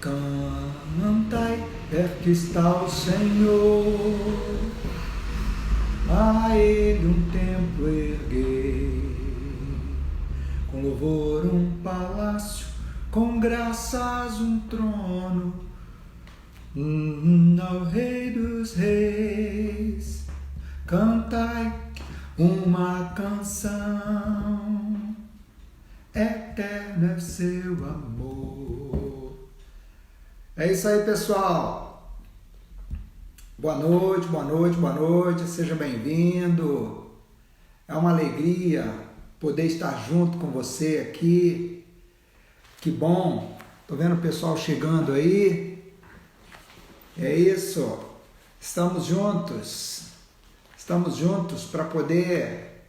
Cantai, perto está o Senhor, a Ele um templo erguei, com louvor um palácio, com graças um trono, ao Rei dos Reis. Cantai uma canção, eterno é seu amor. É isso aí, pessoal. Boa noite, boa noite, boa noite. Seja bem-vindo. É uma alegria poder estar junto com você aqui. Que bom. Tô vendo o pessoal chegando aí. É isso. Estamos juntos. Estamos juntos para poder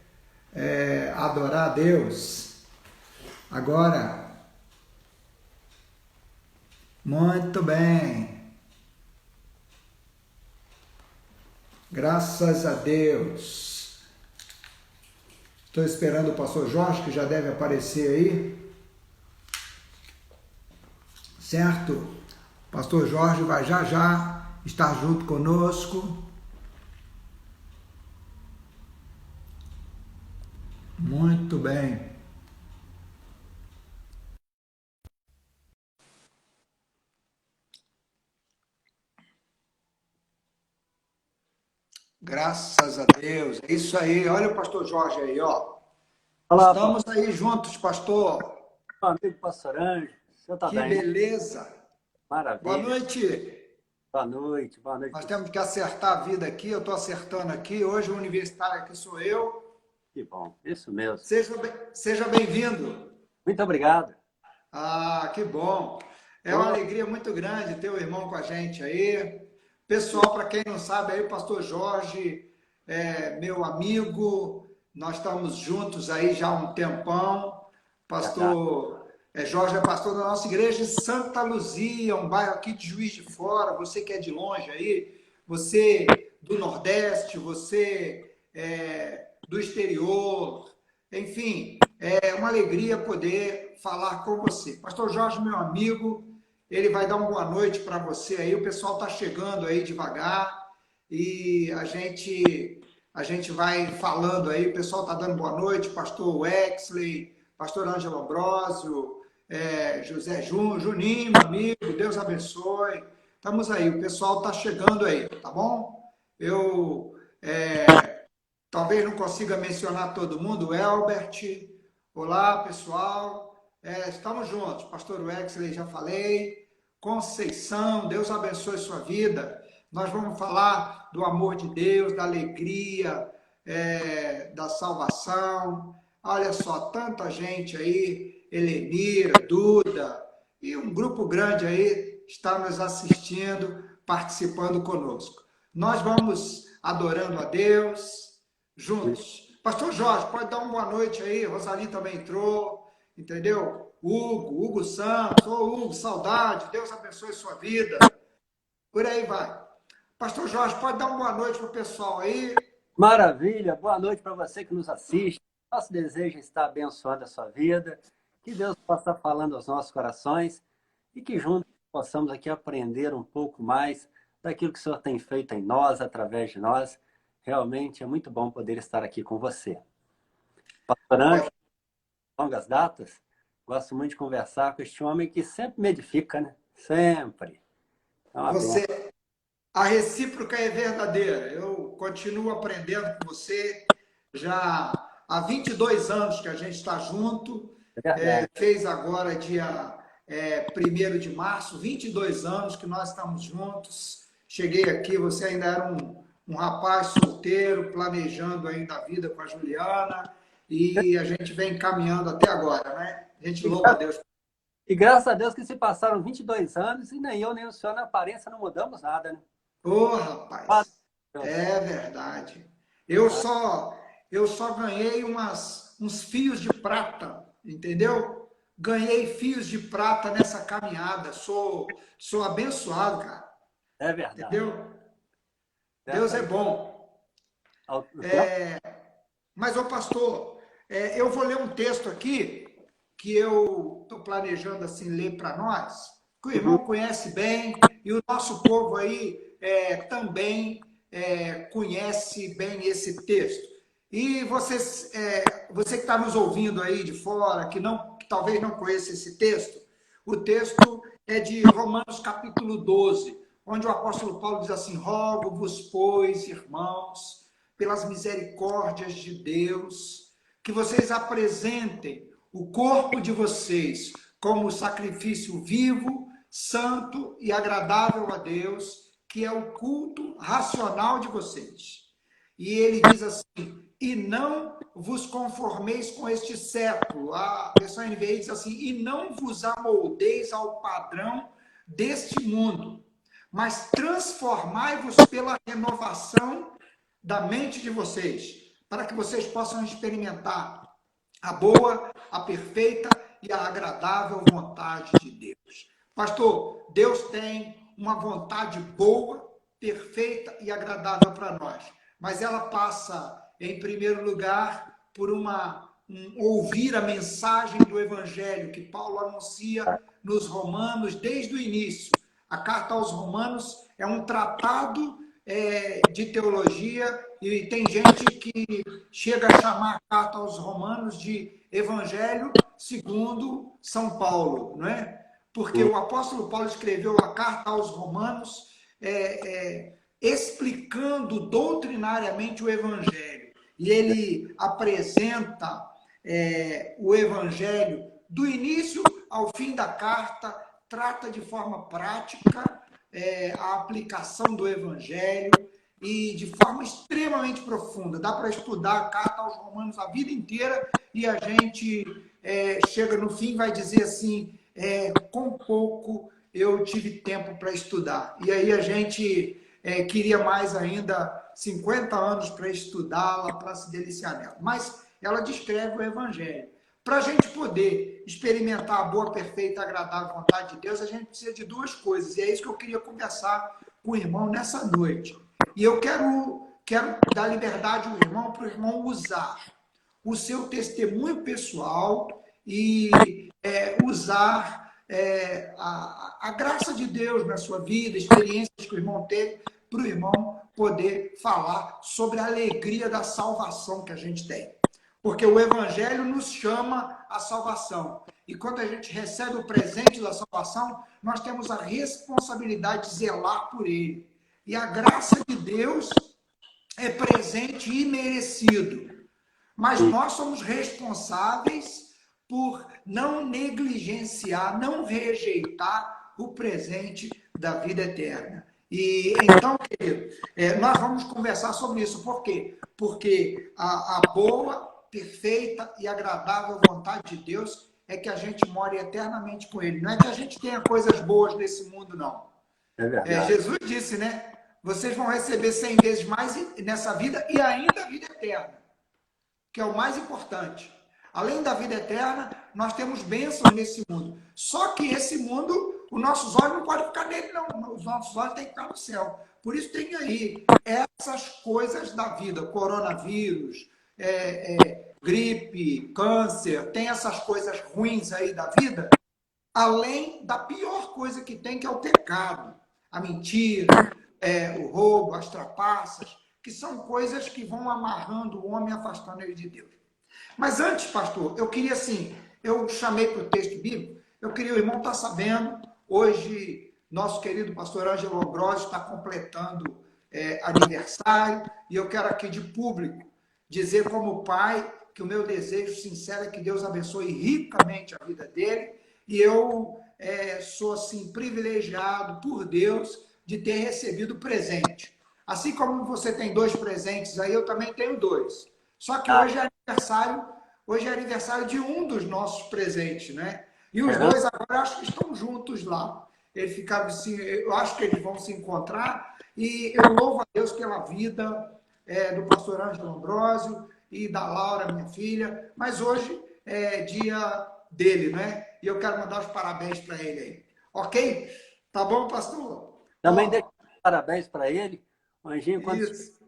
adorar a Deus. Agora, muito bem. Graças a Deus. Estou esperando o pastor Jorge, que já deve aparecer aí. Certo? O pastor Jorge vai já já estar junto conosco. Muito bem. Graças a Deus. É isso aí. Olha o pastor Jorge aí, ó. Olá, Estamos aí juntos, pastor. meu amigo pastor Anjo. O senhor está Que bem, né? beleza. Boa Maravilha. noite. Boa noite, boa noite. Nós temos que acertar a vida aqui. Eu estou acertando aqui. Hoje o universitário aqui sou eu. Que bom, isso mesmo. Seja bem-vindo. Muito obrigado. Ah, que bom. É uma alegria muito grande ter o irmão com a gente aí. Pessoal, para quem não sabe, aí o pastor Jorge é meu amigo. Nós estamos juntos aí já há um tempão. Pastor Jorge é pastor da nossa igreja em Santa Luzia, um bairro aqui de Juiz de Fora. Você que é de longe aí, você do Nordeste, você do exterior, enfim, é uma alegria poder falar com você. Pastor Jorge, meu amigo, ele vai dar uma boa noite para você aí. O pessoal está chegando aí devagar e a gente vai falando aí. O pessoal está dando boa noite. Pastor Wexley, pastor Ângelo Ambrósio, José Juninho, meu amigo, Deus abençoe. Estamos aí, o pessoal está chegando aí, tá bom? Eu talvez não consiga mencionar todo mundo. Elbert, olá pessoal, estamos juntos. Pastor Wexley, já falei. Conceição, Deus abençoe sua vida. Nós vamos falar do amor de Deus, da alegria, da salvação. Olha só, tanta gente aí, Helenira, Duda, e um grupo grande aí está nos assistindo, participando conosco. Nós vamos adorando a Deus juntos. Pastor Jorge, pode dar uma boa noite aí, Rosali também entrou, entendeu? Hugo Santos, Hugo, saudade, Deus abençoe sua vida. Por aí vai. Pastor Jorge, pode dar uma boa noite para o pessoal aí? Maravilha, boa noite para você que nos assiste. Nosso desejo é estar abençoando a sua vida, que Deus possa estar falando aos nossos corações e que juntos possamos aqui aprender um pouco mais daquilo que o Senhor tem feito em nós, através de nós. Realmente é muito bom poder estar aqui com você. Pastor Anjo, longas datas, gosto muito de conversar com este homem que sempre me edifica, né? Sempre. É uma benção. A recíproca é verdadeira. Eu continuo aprendendo com você. Já há 22 anos que a gente está junto. É verdade. Fez agora dia 1º de março, 22 anos que nós estamos juntos. Cheguei aqui, você ainda era um rapaz solteiro, planejando ainda a vida com a Juliana. E a gente vem caminhando até agora, né? A gente louva a Deus. E graças a Deus que se passaram 22 anos e nem eu nem o senhor na aparência não mudamos nada, né? Ô, rapaz, é verdade. Eu só ganhei uns fios de prata, entendeu? Ganhei fios de prata nessa caminhada. Sou abençoado, cara. É verdade. Entendeu? Deus é bom. Mas, ô pastor, eu vou ler um texto aqui que eu estou planejando assim ler para nós. que o irmão conhece bem, e o nosso povo aí também conhece bem esse texto. E você que está nos ouvindo aí de fora, que talvez não conheça esse texto, o texto é de Romanos capítulo 12, onde o apóstolo Paulo diz assim: rogo-vos, pois, irmãos, pelas misericórdias de Deus, que vocês apresentem o corpo de vocês como sacrifício vivo, santo e agradável a Deus, que é o culto racional de vocês. E ele diz assim: e não vos conformeis com este século. A versão NVI diz assim: e não vos amoldeis ao padrão deste mundo, mas transformai-vos pela renovação da mente de vocês, para que vocês possam experimentar a boa, a perfeita e a agradável vontade de Deus. Pastor, Deus tem uma vontade boa, perfeita e agradável para nós, mas ela passa, em primeiro lugar, por ouvir a mensagem do Evangelho que Paulo anuncia nos Romanos desde o início. A carta aos Romanos é um tratado de teologia, e tem gente que chega a chamar a carta aos Romanos de Evangelho segundo São Paulo, não é? Porque o apóstolo Paulo escreveu a carta aos Romanos explicando doutrinariamente o Evangelho. E ele apresenta o Evangelho do início ao fim da carta, trata de forma prática a aplicação do Evangelho e de forma extremamente profunda. Dá para estudar a carta aos Romanos a vida inteira e a gente chega no fim e vai dizer assim, com pouco eu tive tempo para estudar. E aí a gente queria mais ainda 50 anos para estudá-la, para se deliciar nela. Mas ela descreve o Evangelho. Para a gente poder experimentar a boa, perfeita e agradável vontade de Deus, a gente precisa de duas coisas. E é isso que eu queria conversar com o irmão nessa noite. E eu quero dar liberdade ao irmão, para o irmão usar o seu testemunho pessoal e usar a graça de Deus na sua vida, experiências que o irmão teve, para o irmão poder falar sobre a alegria da salvação que a gente tem. Porque o Evangelho nos chama à salvação. E quando a gente recebe o presente da salvação, nós temos a responsabilidade de zelar por ele. E a graça de Deus é presente e merecido. Mas nós somos responsáveis por não negligenciar, não rejeitar o presente da vida eterna. E então, querido, nós vamos conversar sobre isso. Por quê? Porque a boa, perfeita e agradável vontade de Deus é que a gente more eternamente com Ele. Não é que a gente tenha coisas boas nesse mundo, não. É verdade. Jesus disse, né? Vocês vão receber 100 vezes mais nessa vida e ainda a vida eterna, que é o mais importante. Além da vida eterna, nós temos bênçãos nesse mundo. Só que esse mundo, os nossos olhos não podem ficar nele, não. Os nossos olhos têm que ficar no céu. Por isso tem aí essas coisas da vida, coronavírus, gripe, câncer, tem essas coisas ruins aí da vida, além da pior coisa que tem, que é o pecado, a mentira, o roubo, as trapaças, que são coisas que vão amarrando o homem, afastando ele de Deus. Mas antes, pastor, eu queria assim, eu chamei para o texto bíblico, eu queria, o irmão está sabendo, hoje nosso querido pastor Ângelo Ambrosio está completando aniversário, e eu quero aqui de público dizer como pai que o meu desejo sincero é que Deus abençoe ricamente a vida dele, e eu sou assim privilegiado por Deus de ter recebido presente. Assim como você tem 2 presentes aí, eu também tenho 2. Só que hoje é aniversário de um dos nossos presentes, né? E os 2 agora acho que estão juntos lá. Eles ficaram assim, eu acho que eles vão se encontrar, e eu louvo a Deus pela vida do pastor Ângelo Ambrosio e da Laura, minha filha, mas hoje é dia dele, né? E eu quero mandar os parabéns para ele aí. Ok? Tá bom, pastor? Também deixo parabéns para ele. O Anjinho, quando Isso.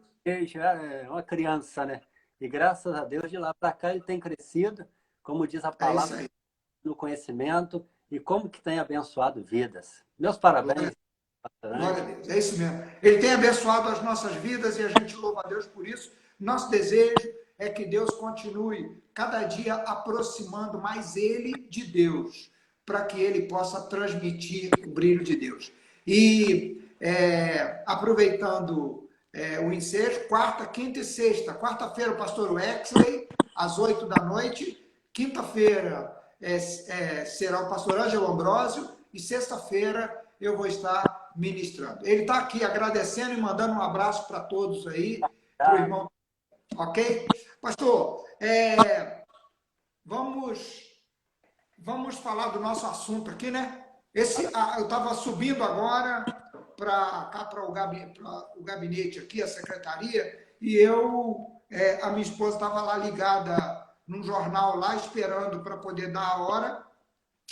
já é uma criança, né? E graças a Deus, de lá para cá, ele tem crescido, como diz a É isso palavra, aí. no conhecimento e como que tem abençoado vidas. Meus parabéns, pastor Glória a Ângelo. Deus, é isso mesmo. Ele tem abençoado as nossas vidas e a gente louva a Deus por isso. Nosso desejo é que Deus continue cada dia aproximando mais ele de Deus, para que ele possa transmitir o brilho de Deus. E aproveitando o ensejo, quarta, quinta e sexta. Quarta-feira, o pastor Wexley, às 8 da noite. Quinta-feira será o pastor Ângelo Ambrósio. E sexta-feira eu vou estar ministrando. Ele está aqui agradecendo e mandando um abraço para todos aí, para o irmão. Ok? Pastor, vamos falar do nosso assunto aqui, né? Eu estava subindo agora para cá, para o gabinete aqui, a secretaria, e a minha esposa estava lá ligada num jornal lá, esperando para poder dar a hora,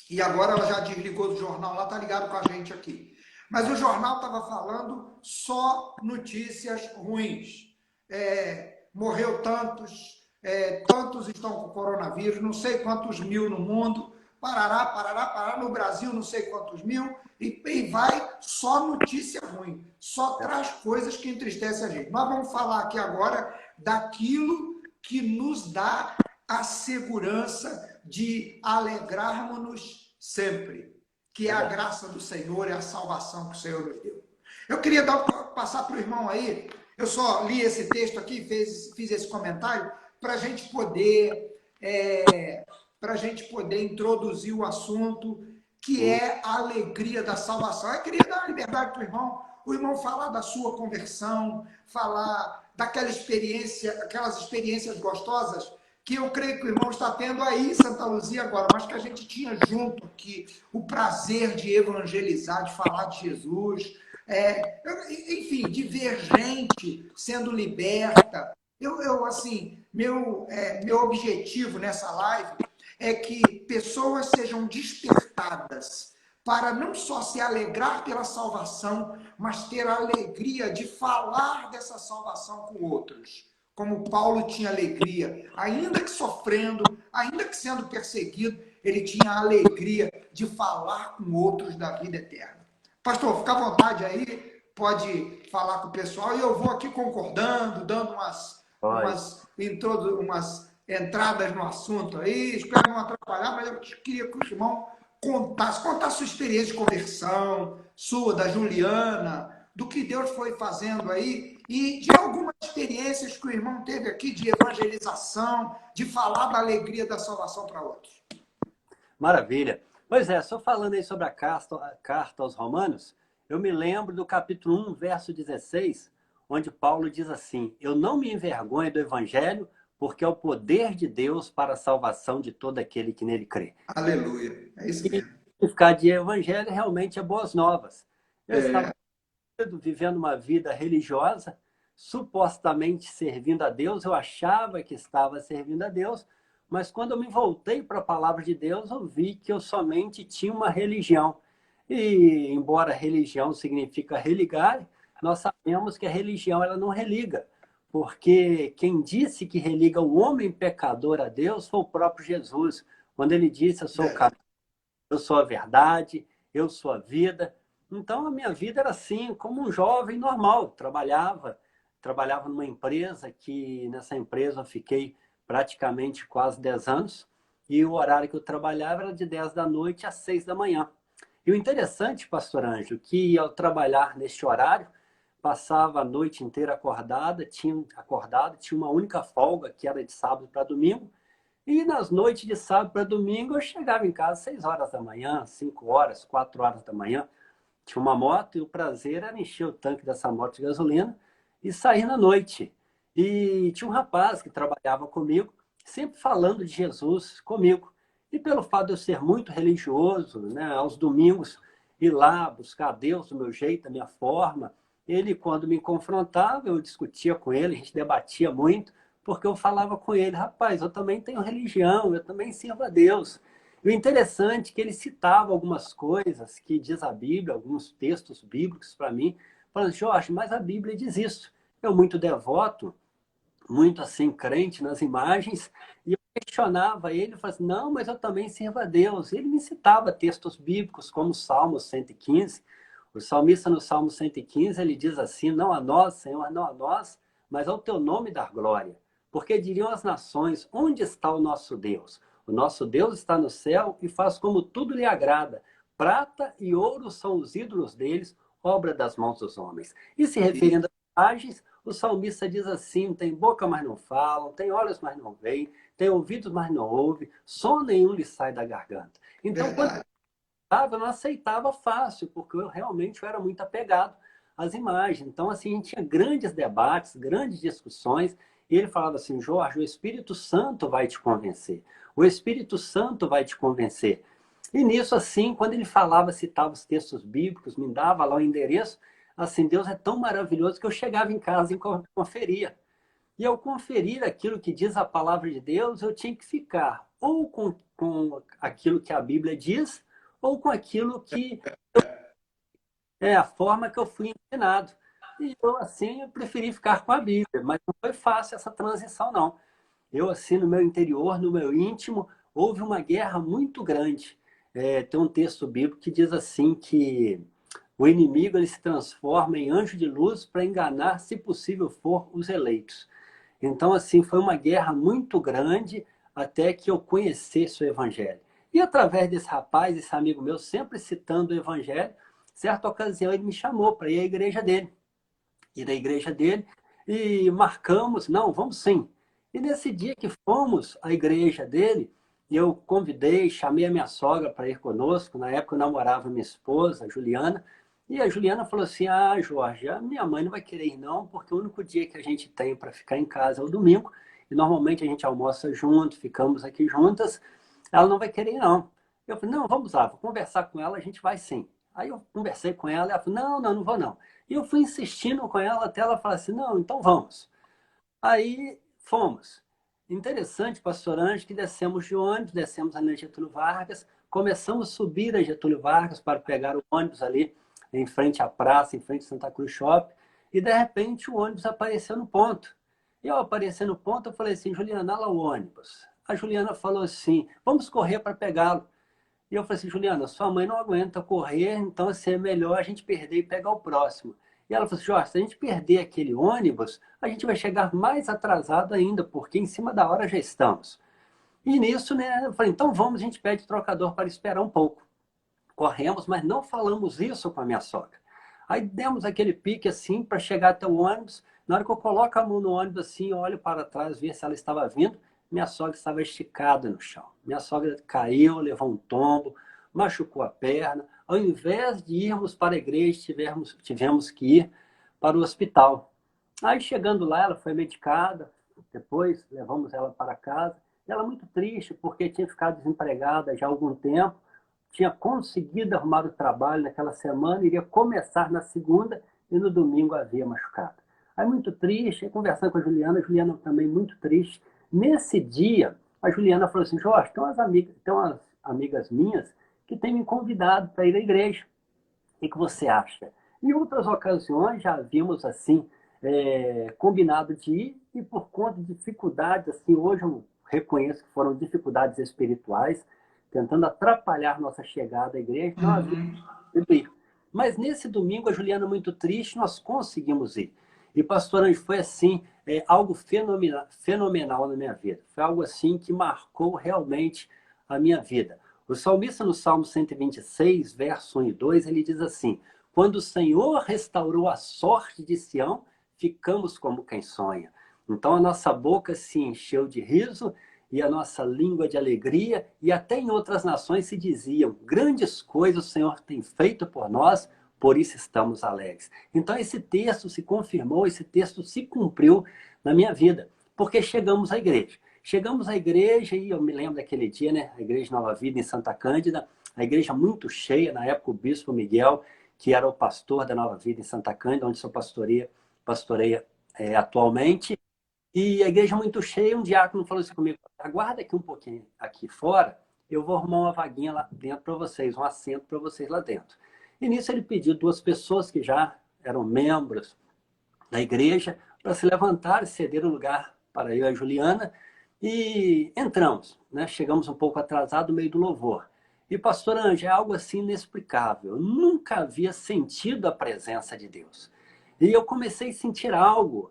e agora ela já desligou do jornal lá, está ligado com a gente aqui. Mas o jornal estava falando só notícias ruins. Morreu tantos, tantos estão com coronavírus, não sei quantos mil no mundo, parará, no Brasil não sei quantos mil, e vai só notícia ruim, só traz coisas que entristecem a gente. Nós vamos falar aqui agora daquilo que nos dá a segurança de alegrarmos-nos sempre, que é a graça do Senhor, é a salvação que o Senhor nos deu. Eu queria passar para o irmão aí, eu só li esse texto aqui, fiz esse comentário, para a gente poder introduzir o assunto, que é a alegria da salvação. Eu queria dar liberdade para o irmão falar da sua conversão, falar daquela experiência, aquelas experiências gostosas que eu creio que o irmão está tendo aí em Santa Luzia agora, mas que a gente tinha junto aqui o prazer de evangelizar, de falar de Jesus, enfim, de ver gente sendo liberta. Meu objetivo nessa live é que pessoas sejam despertadas para não só se alegrar pela salvação, mas ter a alegria de falar dessa salvação com outros. Como Paulo tinha alegria, ainda que sofrendo, ainda que sendo perseguido, ele tinha a alegria de falar com outros da vida eterna. Pastor, fica à vontade aí, pode falar com o pessoal, e eu vou aqui concordando, dando umas entradas no assunto aí, espero não atrapalhar, mas eu queria que o irmão contasse a sua experiência de conversão, sua, da Juliana, do que Deus foi fazendo aí, e de algumas experiências que o irmão teve aqui de evangelização, de falar da alegria da salvação para outros. Maravilha. Pois é, só falando aí sobre a carta aos Romanos, eu me lembro do capítulo 1, verso 16, onde Paulo diz assim: eu não me envergonho do evangelho, porque é o poder de Deus para a salvação de todo aquele que nele crê. Aleluia. É isso mesmo. E o significado de evangelho realmente é boas novas. Eu estava vivendo uma vida religiosa, supostamente servindo a Deus, eu achava que estava servindo a Deus, mas quando eu me voltei para a palavra de Deus, eu vi que eu somente tinha uma religião. E, embora religião significa religar, nós sabemos que a religião ela não religa, porque quem disse que religa o homem pecador a Deus foi o próprio Jesus, quando ele disse: eu sou o caminho, eu sou a verdade, eu sou a vida. Então, a minha vida era assim, como um jovem normal. Trabalhava numa empresa, que nessa empresa eu fiquei praticamente quase 10 anos, e o horário que eu trabalhava era de 10 da noite às 6 da manhã. E o interessante, pastor Ângelo, que ao trabalhar neste horário, passava a noite inteira acordado, tinha uma única folga, que era de sábado para domingo, e nas noites de sábado para domingo eu chegava em casa às 6 horas da manhã, 5 horas, 4 horas da manhã. Tinha uma moto e o prazer era encher o tanque dessa moto de gasolina e sair na noite. E tinha um rapaz que trabalhava comigo, sempre falando de Jesus comigo. E pelo fato de eu ser muito religioso, né, aos domingos ir lá buscar a Deus do meu jeito, da minha forma, ele, quando me confrontava, eu discutia com ele, a gente debatia muito, porque eu falava com ele: rapaz, eu também tenho religião, eu também sirvo a Deus. E o interessante é que ele citava algumas coisas que diz a Bíblia, alguns textos bíblicos para mim, falando: Jorge, mas a Bíblia diz isso. Eu muito devoto, muito assim crente nas imagens, e eu questionava ele, falava assim, não, mas eu também sirvo a Deus. Ele me citava textos bíblicos como o Salmo 115. O salmista no Salmo 115, ele diz assim, não a nós, Senhor, não a nós, mas ao teu nome dar glória. Porque diriam as nações, onde está o nosso Deus? O nosso Deus está no céu e faz como tudo lhe agrada. Prata e ouro são os ídolos deles, obra das mãos dos homens. E se referindo às imagens, o salmista diz assim, tem boca, mas não falam, tem olhos, mas não veem, tem ouvidos, mas não ouve, som nenhum lhe sai da garganta. Então, quando Verdade. eu não aceitava fácil, porque eu realmente era muito apegado às imagens. Então, assim, a gente tinha grandes debates, grandes discussões, e ele falava assim, Jorge, o Espírito Santo vai te convencer. O Espírito Santo vai te convencer. E nisso, assim, quando ele falava, citava os textos bíblicos, me dava lá o endereço, assim, Deus é tão maravilhoso que eu chegava em casa e conferia. E ao conferir aquilo que diz a palavra de Deus, eu tinha que ficar ou com aquilo que a Bíblia diz, ou com aquilo que é a forma que eu fui ensinado. E eu, assim, eu preferi ficar com a Bíblia, mas não foi fácil essa transição, não. Eu, assim, no meu interior, no meu íntimo, houve uma guerra muito grande. Tem um texto bíblico que diz assim que o inimigo ele se transforma em anjo de luz para enganar, se possível for, os eleitos. Então, assim, foi uma guerra muito grande até que eu conhecesse o Evangelho. E através desse rapaz, esse amigo meu, sempre citando o Evangelho, certa ocasião ele me chamou para ir à igreja dele. Ir à igreja dele e marcamos, não, vamos sim. E nesse dia que fomos à igreja dele, eu convidei, chamei a minha sogra para ir conosco. Na época eu namorava minha esposa, a Juliana, e a Juliana falou assim: ah, Jorge, a minha mãe não vai querer ir não, porque o único dia que a gente tem para ficar em casa é o domingo, e normalmente a gente almoça junto, ficamos aqui juntas, ela não vai querer ir não. Eu falei: não, vamos lá, vou conversar com ela, a gente vai sim. Aí eu conversei com ela, ela falou: não, não, não vou não. E eu fui insistindo com ela até ela falar assim: não, então vamos. Aí fomos. Interessante, pastor Anjo, que descemos de ônibus, descemos ali na Getúlio Vargas, começamos a subir a Getúlio Vargas para pegar o ônibus ali em frente à praça, em frente ao Santa Cruz Shopping, e de repente o ônibus apareceu no ponto. E ao aparecer no ponto, eu falei assim: Juliana, olha lá o ônibus. A Juliana falou assim: vamos correr para pegá-lo. E eu falei assim: Juliana, sua mãe não aguenta correr, então assim, é melhor a gente perder e pegar o próximo. E ela falou assim: Jorge, se a gente perder aquele ônibus, a gente vai chegar mais atrasado ainda, porque em cima da hora já estamos. E nisso, né, eu falei: então vamos, a gente pede o trocador para esperar um pouco. Corremos, mas não falamos isso com a minha sogra. Aí demos aquele pique assim para chegar até o ônibus. Na hora que eu coloco a mão no ônibus assim, olho para trás, ver se ela estava vindo, minha sogra estava esticada no chão. Minha sogra caiu, levou um tombo, machucou a perna. Ao invés de irmos para a igreja, tivemos que ir para o hospital. Aí chegando lá, ela foi medicada, depois levamos ela para casa. Ela muito triste, porque tinha ficado desempregada já há algum tempo, tinha conseguido arrumar o trabalho naquela semana, iria começar na segunda e no domingo havia machucado. Aí muito triste, conversando com a Juliana também muito triste. Nesse dia, a Juliana falou assim: Jorge, tem umas amigas minhas que têm me convidado para ir à igreja. O que você acha? Em outras ocasiões já havíamos assim combinado de ir e por conta de dificuldades, assim, hoje eu reconheço que foram dificuldades espirituais, tentando atrapalhar nossa chegada à igreja, não havíamos Uhum. ido ir. Mas nesse domingo, a Juliana muito triste, nós conseguimos ir. E pastor Anjo, foi assim, algo fenomenal na minha vida. Foi algo assim que marcou realmente a minha vida. O salmista no Salmo 126, verso 1 e 2, ele diz assim: quando o Senhor restaurou a sorte de Sião, ficamos como quem sonha. Então a nossa boca se encheu de riso e a nossa língua de alegria, e até em outras nações se diziam: grandes coisas o Senhor tem feito por nós, por isso estamos alegres. Então esse texto se confirmou, esse texto se cumpriu na minha vida, porque chegamos à igreja. Chegamos à igreja e eu me lembro daquele dia, né? A igreja Nova Vida em Santa Cândida, a igreja muito cheia, na época o bispo Miguel, que era o pastor da Nova Vida em Santa Cândida, onde sou pastoreia atualmente. E a igreja muito cheia, um diácono falou assim comigo: aguarda aqui um pouquinho, aqui fora, eu vou arrumar uma vaguinha lá dentro para vocês, um assento para vocês lá dentro. E nisso ele pediu duas pessoas que já eram membros da igreja para se levantar e ceder o lugar para eu e a Juliana. E entramos, né? Chegamos um pouco atrasado no meio do louvor. E pastor Anjo, é algo assim inexplicável. Eu nunca havia sentido a presença de Deus. E eu comecei a sentir algo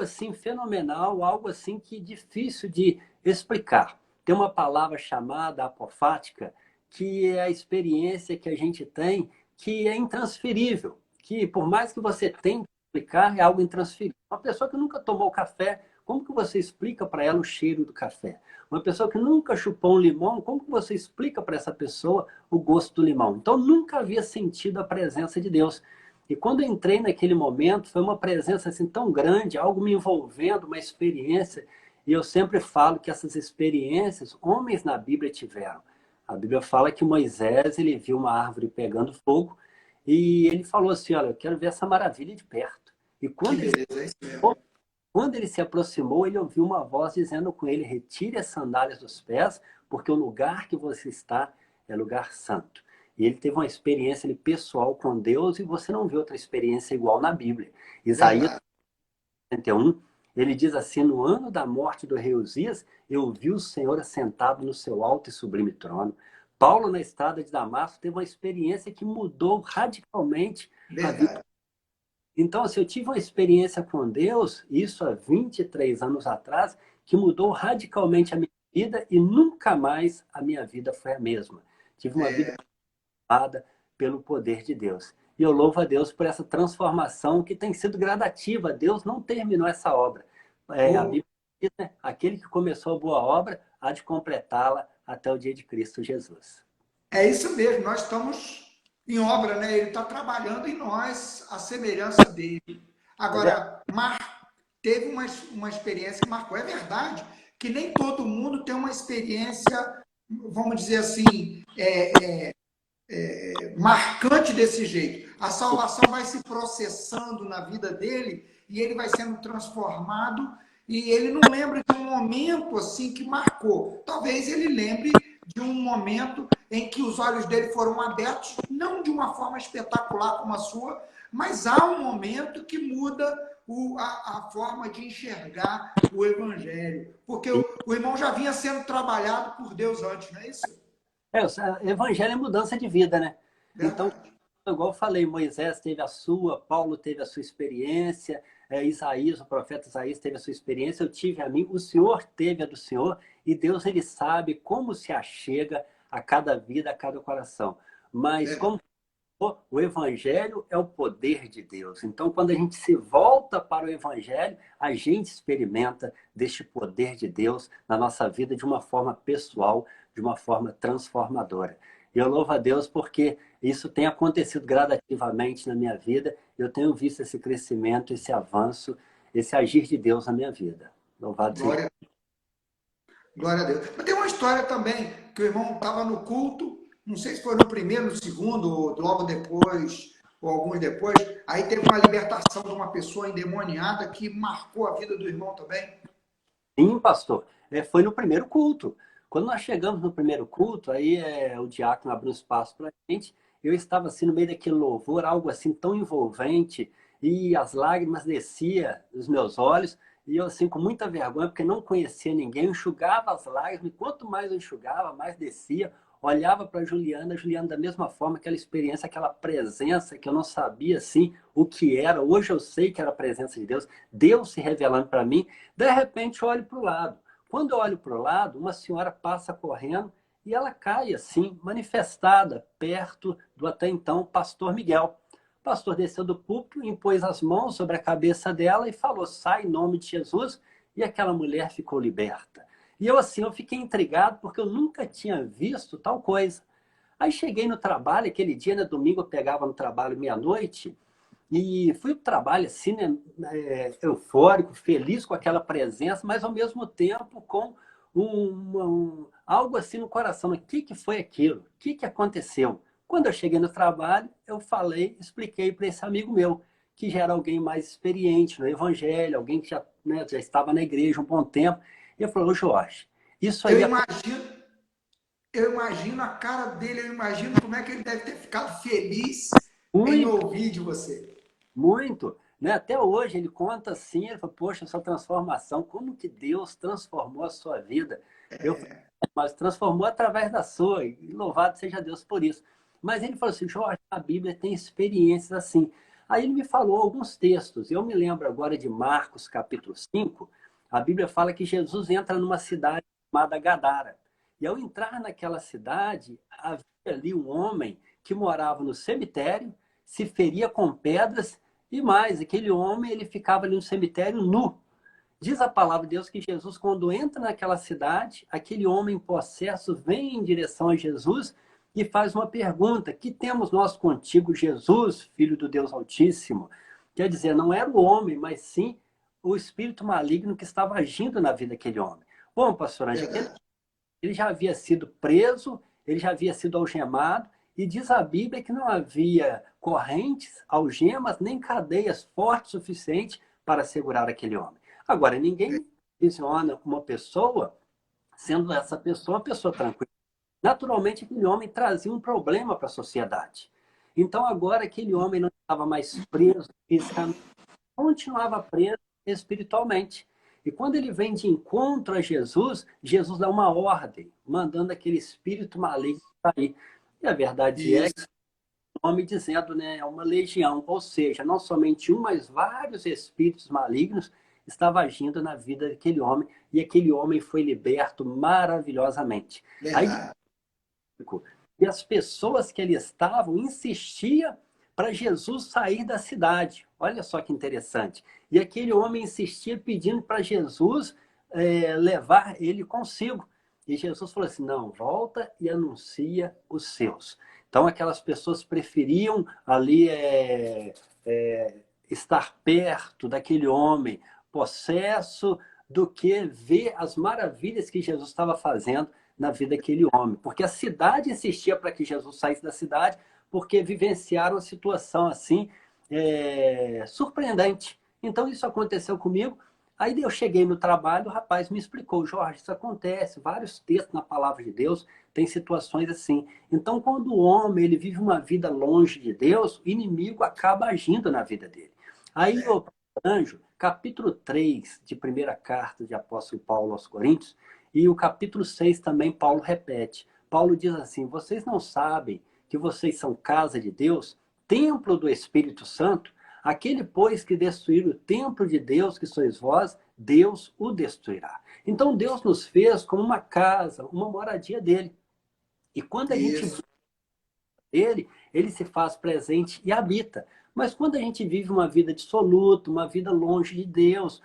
assim fenomenal, algo assim que difícil de explicar. Tem uma palavra chamada apofática, que é a experiência que a gente tem, que é intransferível, que por mais que você tente explicar, é algo intransferível. Uma pessoa que nunca tomou café, como que você explica para ela o cheiro do café? Uma pessoa que nunca chupou um limão, como que você explica para essa pessoa o gosto do limão? Então, nunca havia sentido a presença de Deus. E quando eu entrei naquele momento, foi uma presença assim tão grande, algo me envolvendo, uma experiência. E eu sempre falo que essas experiências, homens na Bíblia tiveram. A Bíblia fala que Moisés, ele viu uma árvore pegando fogo e ele falou assim, olha, eu quero ver essa maravilha de perto. E Que quando ele beleza, é isso mesmo. quando ele se aproximou, ele ouviu uma voz dizendo com ele: retire as sandálias dos pés, porque o lugar que você está é lugar santo. E ele teve uma experiência ali, pessoal com Deus, e você não vê outra experiência igual na Bíblia. Isaías Verdade. 61, ele diz assim: no ano da morte do rei Uzias, eu vi o Senhor assentado no seu alto e sublime trono. Paulo, na estrada de Damasco, teve uma experiência que mudou radicalmente a vida. Verdade. Então, assim, eu tive uma experiência com Deus, isso há 23 anos atrás, que mudou radicalmente a minha vida e nunca mais a minha vida foi a mesma. Tive uma vida É, transformada pelo poder de Deus. E eu louvo a Deus por essa transformação que tem sido gradativa. Deus não terminou essa obra. A o- Bíblia diz, né? Aquele que começou a boa obra há de completá-la até o dia de Cristo Jesus. é isso mesmo, nós estamos em obra, né? Ele está trabalhando em nós a semelhança dele. É verdade? Agora, teve uma experiência que marcou. É verdade que nem todo mundo tem uma experiência, vamos dizer assim, marcante desse jeito. A salvação vai se processando na vida dele e ele vai sendo transformado e ele não lembra de um momento assim que marcou. Talvez ele lembre de um momento em que os olhos dele foram abertos, não de uma forma espetacular como a sua, mas há um momento que muda a forma de enxergar o evangelho. Porque o irmão já vinha sendo trabalhado por Deus antes, não é isso? Evangelho é mudança de vida, né? Então, Verdade. igual eu falei, Moisés teve a sua, Paulo teve a sua experiência, Isaías, o profeta Isaías teve a sua experiência, eu tive a minha, o Senhor teve a do Senhor, e Deus, ele sabe como se achega a cada vida, a cada coração. Mas, É. como o Evangelho é o poder de Deus. Então, quando a gente se volta para o Evangelho, a gente experimenta deste poder de Deus na nossa vida de uma forma pessoal, de uma forma transformadora. E eu louvo a Deus porque isso tem acontecido gradativamente na minha vida. Eu tenho visto esse crescimento, esse avanço, esse agir de Deus na minha vida. Louvado seja. Glória Glória a Deus. Mas tem uma história também, que o irmão estava no culto, não sei se foi no primeiro, no segundo, ou logo depois, ou alguns depois, aí teve uma libertação de uma pessoa endemoniada que marcou a vida do irmão também. Sim, pastor. Foi no primeiro culto. Quando nós chegamos no primeiro culto, aí o diácono abriu um espaço para a gente. Eu estava assim no meio daquele louvor, algo assim tão envolvente, e as lágrimas desciam dos meus olhos, e eu assim com muita vergonha, porque não conhecia ninguém, eu enxugava as lágrimas, e quanto mais eu enxugava, mais descia. Olhava para a Juliana da mesma forma, aquela experiência, aquela presença que eu não sabia assim o que era. Hoje eu sei que era a presença de Deus, Deus se revelando para mim. De repente, eu olho para o lado. Quando eu olho para o lado, uma senhora passa correndo e ela cai assim, manifestada, perto do até então pastor Miguel. O pastor desceu do púlpito, impôs as mãos sobre a cabeça dela e falou: sai em nome de Jesus. E aquela mulher ficou liberta. E eu assim, eu fiquei intrigado porque eu nunca tinha visto tal coisa. Aí cheguei no trabalho, aquele dia, né, domingo eu pegava no trabalho meia-noite, e fui para o trabalho assim, né, eufórico, feliz com aquela presença, mas ao mesmo tempo com algo assim no coração. O que foi aquilo? O que aconteceu? Quando eu cheguei no trabalho, eu falei, expliquei para esse amigo meu, que já era alguém mais experiente no evangelho, alguém que já, né, já estava na igreja um bom tempo. E ele falou: ô Jorge, isso Eu aí imagino, eu imagino a cara dele, eu imagino como é que ele deve ter ficado feliz em muito. ouvir de você. Muito. né? Até hoje ele conta assim, ele fala, poxa, essa transformação, como que Deus transformou a sua vida? Eu falei, mas transformou através da sua, e louvado seja Deus por isso. Mas ele falou assim, Jorge, a Bíblia tem experiências assim. Aí ele me falou alguns textos. Eu me lembro agora de Marcos, capítulo 5. A Bíblia fala que Jesus entra numa cidade chamada Gadara. E ao entrar naquela cidade, havia ali um homem que morava no cemitério, se feria com pedras e mais, aquele homem ele ficava ali no cemitério nu. Diz a palavra de Deus que Jesus, quando entra naquela cidade, aquele homem possesso vem em direção a Jesus e faz uma pergunta: que temos nós contigo, Jesus, Filho do Deus Altíssimo? Quer dizer, não era o homem, mas sim o espírito maligno que estava agindo na vida daquele homem. Bom, pastor Anjo, ele já havia sido preso, ele já havia sido algemado, e diz a Bíblia que não havia correntes, algemas, nem cadeias fortes o suficiente para segurar aquele homem. Agora, ninguém visiona uma pessoa, sendo essa pessoa uma pessoa tranquila. Naturalmente, aquele homem trazia um problema para a sociedade. Então, agora, aquele homem não estava mais preso fisicamente, continuava preso espiritualmente. E quando ele vem de encontro a Jesus, Jesus dá uma ordem, mandando aquele espírito maligno sair. E a verdade é que Isso. o nome dizendo, né, é uma legião, ou seja, não somente um, mas vários espíritos malignos estavam agindo na vida daquele homem, e aquele homem foi liberto maravilhosamente. Aí Verdade. e as pessoas que ali estavam insistiam para Jesus sair da cidade. Olha só que interessante. E aquele homem insistia pedindo para Jesus levar ele consigo. E Jesus falou assim, não, volta e anuncia os seus. Então aquelas pessoas preferiam ali estar perto daquele homem possesso do que ver as maravilhas que Jesus estava fazendo na vida daquele homem. Porque a cidade insistia para que Jesus saísse da cidade, porque vivenciaram uma situação assim surpreendente. Então isso aconteceu comigo. Aí eu cheguei no trabalho, o rapaz me explicou, Jorge, isso acontece, vários textos na palavra de Deus tem situações assim. Então, quando o homem ele vive uma vida longe de Deus, o inimigo acaba agindo na vida dele. Aí, o Anjo, capítulo 3 de primeira carta de apóstolo Paulo aos Coríntios, e o capítulo 6 também Paulo repete. Paulo diz assim, vocês não sabem que vocês são casa de Deus, templo do Espírito Santo? Aquele, pois, que destruir o templo de Deus, que sois vós, Deus o destruirá. Então Deus nos fez como uma casa, uma moradia dele. E quando a gente Isso. ele se faz presente e habita. Mas quando a gente vive uma vida dissoluta, uma vida longe de Deus,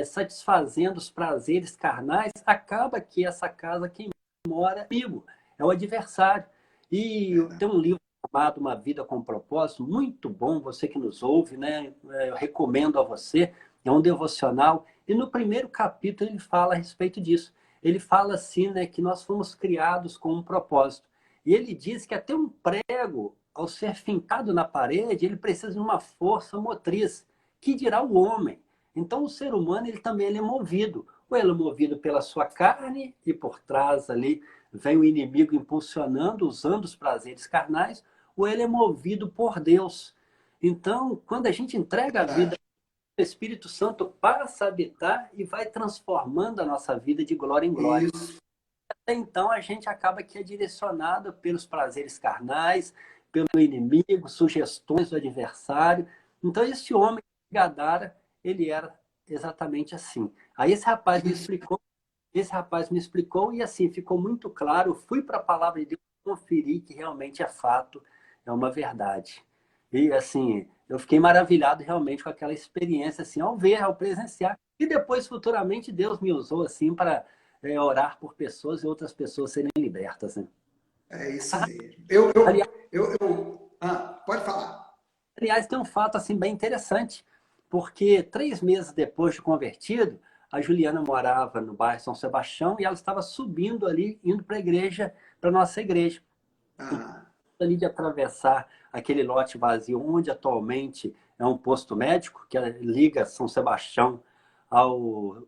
satisfazendo os prazeres carnais, acaba que essa casa quem mora é o inimigo, é o adversário. E tem um livro chamado Uma Vida com Propósito, muito bom, você que nos ouve, né? Eu recomendo a você, é um devocional. E no primeiro capítulo ele fala a respeito disso. Ele fala assim, né, que nós fomos criados com um propósito. E ele diz que até um prego, ao ser fincado na parede, ele precisa de uma força motriz, que dirá o homem. Então o ser humano ele também ele é movido. Ou ele é movido pela sua carne, e por trás ali vem o inimigo impulsionando, usando os prazeres carnais, ou ele é movido por Deus. Então, quando a gente entrega a vida, Verdade. o Espírito Santo passa a habitar e vai transformando a nossa vida de glória em glória. Isso. Então a gente acaba que é direcionado pelos prazeres carnais, pelo inimigo, sugestões do adversário. Então esse homem Gadara, ele era exatamente assim. Aí esse rapaz me explicou e assim ficou muito claro. Eu fui para a palavra de Deus conferir que realmente é fato, é uma verdade. E assim, eu fiquei maravilhado realmente com aquela experiência assim, ao ver, ao presenciar. E depois futuramente Deus me usou assim para orar por pessoas e outras pessoas serem libertas, né? É isso mesmo. Aliás, Pode falar. aliás, tem um fato assim bem interessante, porque 3 meses depois de convertido, a Juliana morava no bairro São Sebastião e ela estava subindo ali, indo para a igreja, para nossa igreja. Ah, Ali de atravessar aquele lote vazio, onde atualmente é um posto médico, que liga São Sebastião ao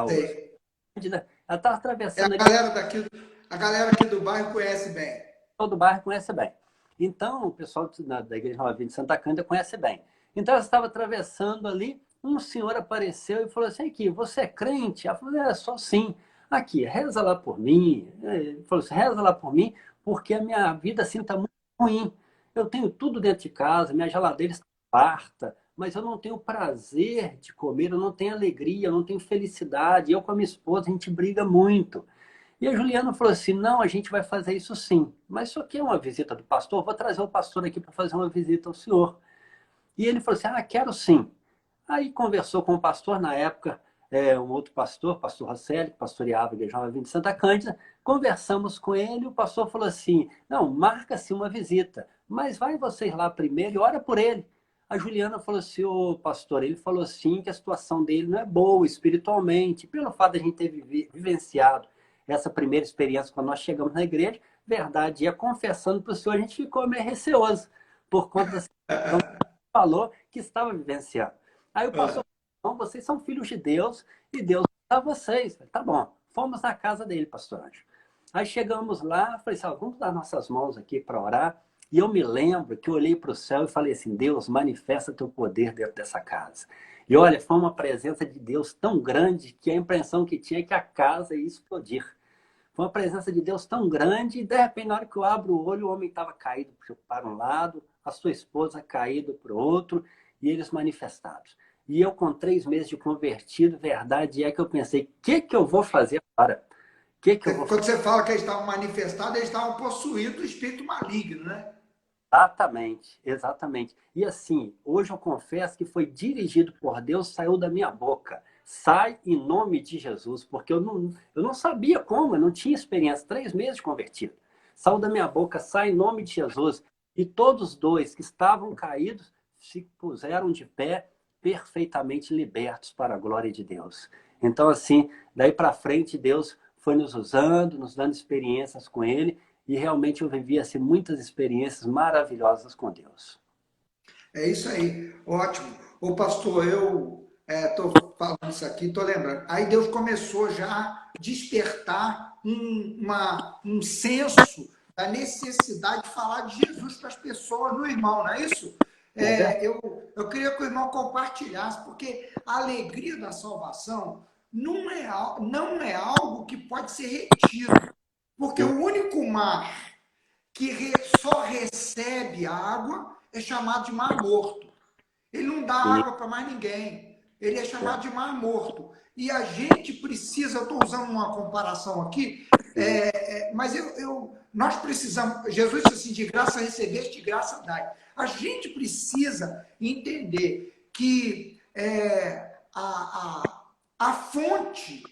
sei. ela estava É a atravessando ali. galera daqui, a galera aqui do bairro conhece bem. Todo bairro conhece bem. Então, o pessoal da Igreja Nova Vida de Santa Cândida conhece bem. Então, ela estava atravessando ali, um senhor apareceu e falou assim, aqui, você é crente? Ela falou, sou sim. Aqui, reza lá por mim. Ele falou assim, reza lá por mim, porque a minha vida assim está muito ruim. Eu tenho tudo dentro de casa, minha geladeira está farta, mas eu não tenho prazer de comer, eu não tenho alegria, eu não tenho felicidade. Eu com a minha esposa, a gente briga muito. E a Juliana falou assim, não, a gente vai fazer isso sim. Mas isso aqui é uma visita do pastor, vou trazer o pastor aqui para fazer uma visita ao senhor. E ele falou assim, quero sim. Aí conversou com o pastor, na época, um outro pastor, pastor Rosselli, que pastoreava a Igreja Nova de Santa Cândida. Conversamos com ele e o pastor falou assim, não, marca-se uma visita, mas vai vocês lá primeiro e ora por ele. A Juliana falou assim, ô pastor, ele falou assim que a situação dele não é boa espiritualmente, pelo fato de a gente ter vivenciado essa primeira experiência quando nós chegamos na igreja, verdade, ia confessando para o senhor, a gente ficou meio receoso por conta da situação que falou que estava vivenciando. Aí o pastor falou, não, vocês são filhos de Deus e Deus dá vocês. Falei, tá bom, fomos na casa dele, pastor Anjo. Aí chegamos lá, falei assim, vamos dar nossas mãos aqui para orar. E eu me lembro que eu olhei para o céu e falei assim, Deus, manifesta teu poder dentro dessa casa. E olha, foi uma presença de Deus tão grande que a impressão que tinha é que a casa ia explodir. Foi uma presença de Deus tão grande, e de repente, na hora que eu abro o olho, o homem estava caído para um lado, a sua esposa caída para o outro, e eles manifestados. E eu, com 3 meses de convertido, verdade é que eu pensei, o que eu vou fazer agora? Que eu vou Quando você fala que eles estavam manifestados, eles estavam possuídos do espírito maligno, né? Exatamente, exatamente. E assim, hoje eu confesso que foi dirigido por Deus, saiu da minha boca. Sai em nome de Jesus, porque eu não sabia como, eu não tinha experiência, 3 meses de convertido. Saiu da minha boca, sai em nome de Jesus. E todos dois que estavam caídos se puseram de pé, perfeitamente libertos para a glória de Deus. Então, assim, daí para frente, Deus foi nos usando, nos dando experiências com Ele, e realmente eu vivi assim, muitas experiências maravilhosas com Deus. É isso aí, ótimo. Ô pastor, eu estou falando isso aqui, estou lembrando. Aí Deus começou já a despertar um senso da necessidade de falar de Jesus para as pessoas, no irmão, não é isso? É verdade. Eu queria que o irmão compartilhasse, porque a alegria da salvação não é algo que pode ser retido, porque o único mar que só recebe água é chamado de mar morto. Ele não dá água para mais ninguém. Ele é chamado de mar morto. E a gente precisa, eu estou usando uma comparação aqui, mas nós precisamos, Jesus disse assim, de graça recebeste, de graça dai. A gente precisa entender que a fonte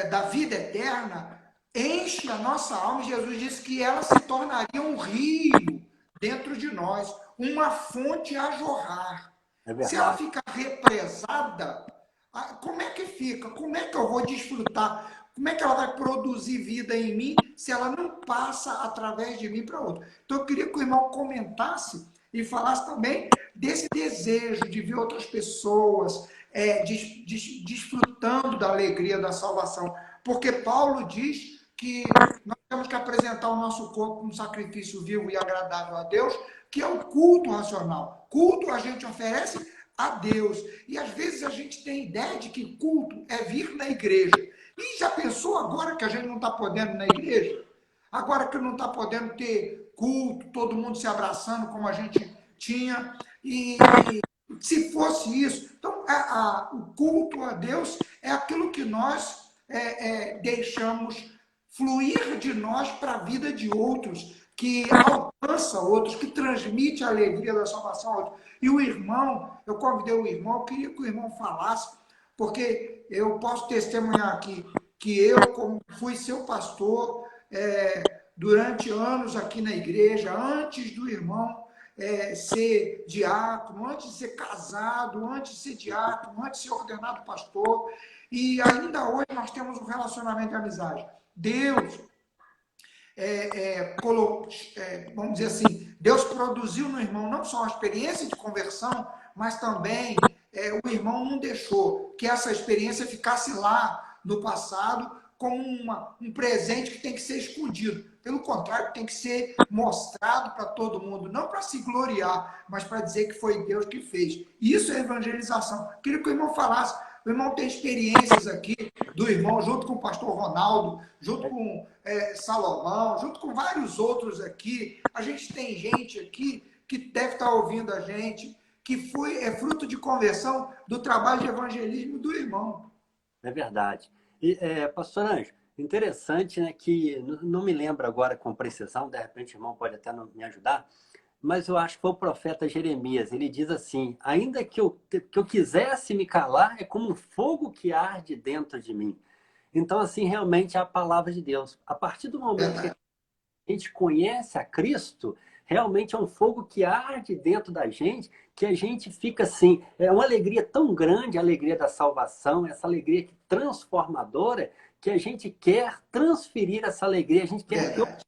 da vida eterna enche a nossa alma. E Jesus disse que ela se tornaria um rio dentro de nós, uma fonte a jorrar. É Se ela verdade. ficar represada, como é que fica? Como é que eu vou desfrutar? Como é que ela vai produzir vida em mim se ela não passa através de mim para outro? Então eu queria que o irmão comentasse e falasse também desse desejo de ver outras pessoas desfrutando da alegria da salvação. Porque Paulo diz que nós temos que apresentar o nosso corpo como um sacrifício vivo e agradável a Deus, que é o culto racional. Culto a gente oferece a Deus. E às vezes a gente tem ideia de que culto é vir na igreja. E já pensou agora que a gente não está podendo ir na igreja? Agora que não está podendo ter culto, todo mundo se abraçando como a gente tinha. E se fosse isso, então o culto a Deus é aquilo que nós deixamos fluir de nós para a vida de outros, que alcança outros, que transmite a alegria da salvação a outros. E o irmão, eu convidei o irmão, eu queria que o irmão falasse, porque eu posso testemunhar aqui que eu, como fui seu pastor durante anos aqui na igreja, antes do irmão ser diácono, antes de ser casado, antes de ser diácono, antes de ser ordenado pastor, e ainda hoje nós temos um relacionamento de amizade. Deus vamos dizer assim, Deus produziu no irmão não só uma experiência de conversão, mas também o irmão não deixou que essa experiência ficasse lá no passado como um presente que tem que ser escondido. Pelo contrário, tem que ser mostrado para todo mundo, não para se gloriar, mas para dizer que foi Deus que fez. Isso é evangelização. Queria que o irmão falasse. O irmão tem experiências aqui do irmão, junto com o pastor Ronaldo, junto com Salomão, junto com vários outros aqui. A gente tem gente aqui que deve estar ouvindo a gente, que é fruto de conversão do trabalho de evangelismo do irmão. É verdade. E, pastor Anjo, interessante, né, que não me lembro agora com precisão, de repente o irmão pode até me ajudar, mas eu acho que foi o profeta Jeremias. Ele diz assim: ainda que eu quisesse me calar, é como um fogo que arde dentro de mim. Então, assim, realmente é a palavra de Deus. A partir do momento que Verdade. a gente conhece a Cristo, realmente é um fogo que arde dentro da gente, que a gente fica assim, é uma alegria tão grande, a alegria da salvação, essa alegria transformadora, que a gente quer transferir essa alegria, a gente quer que Verdade. outras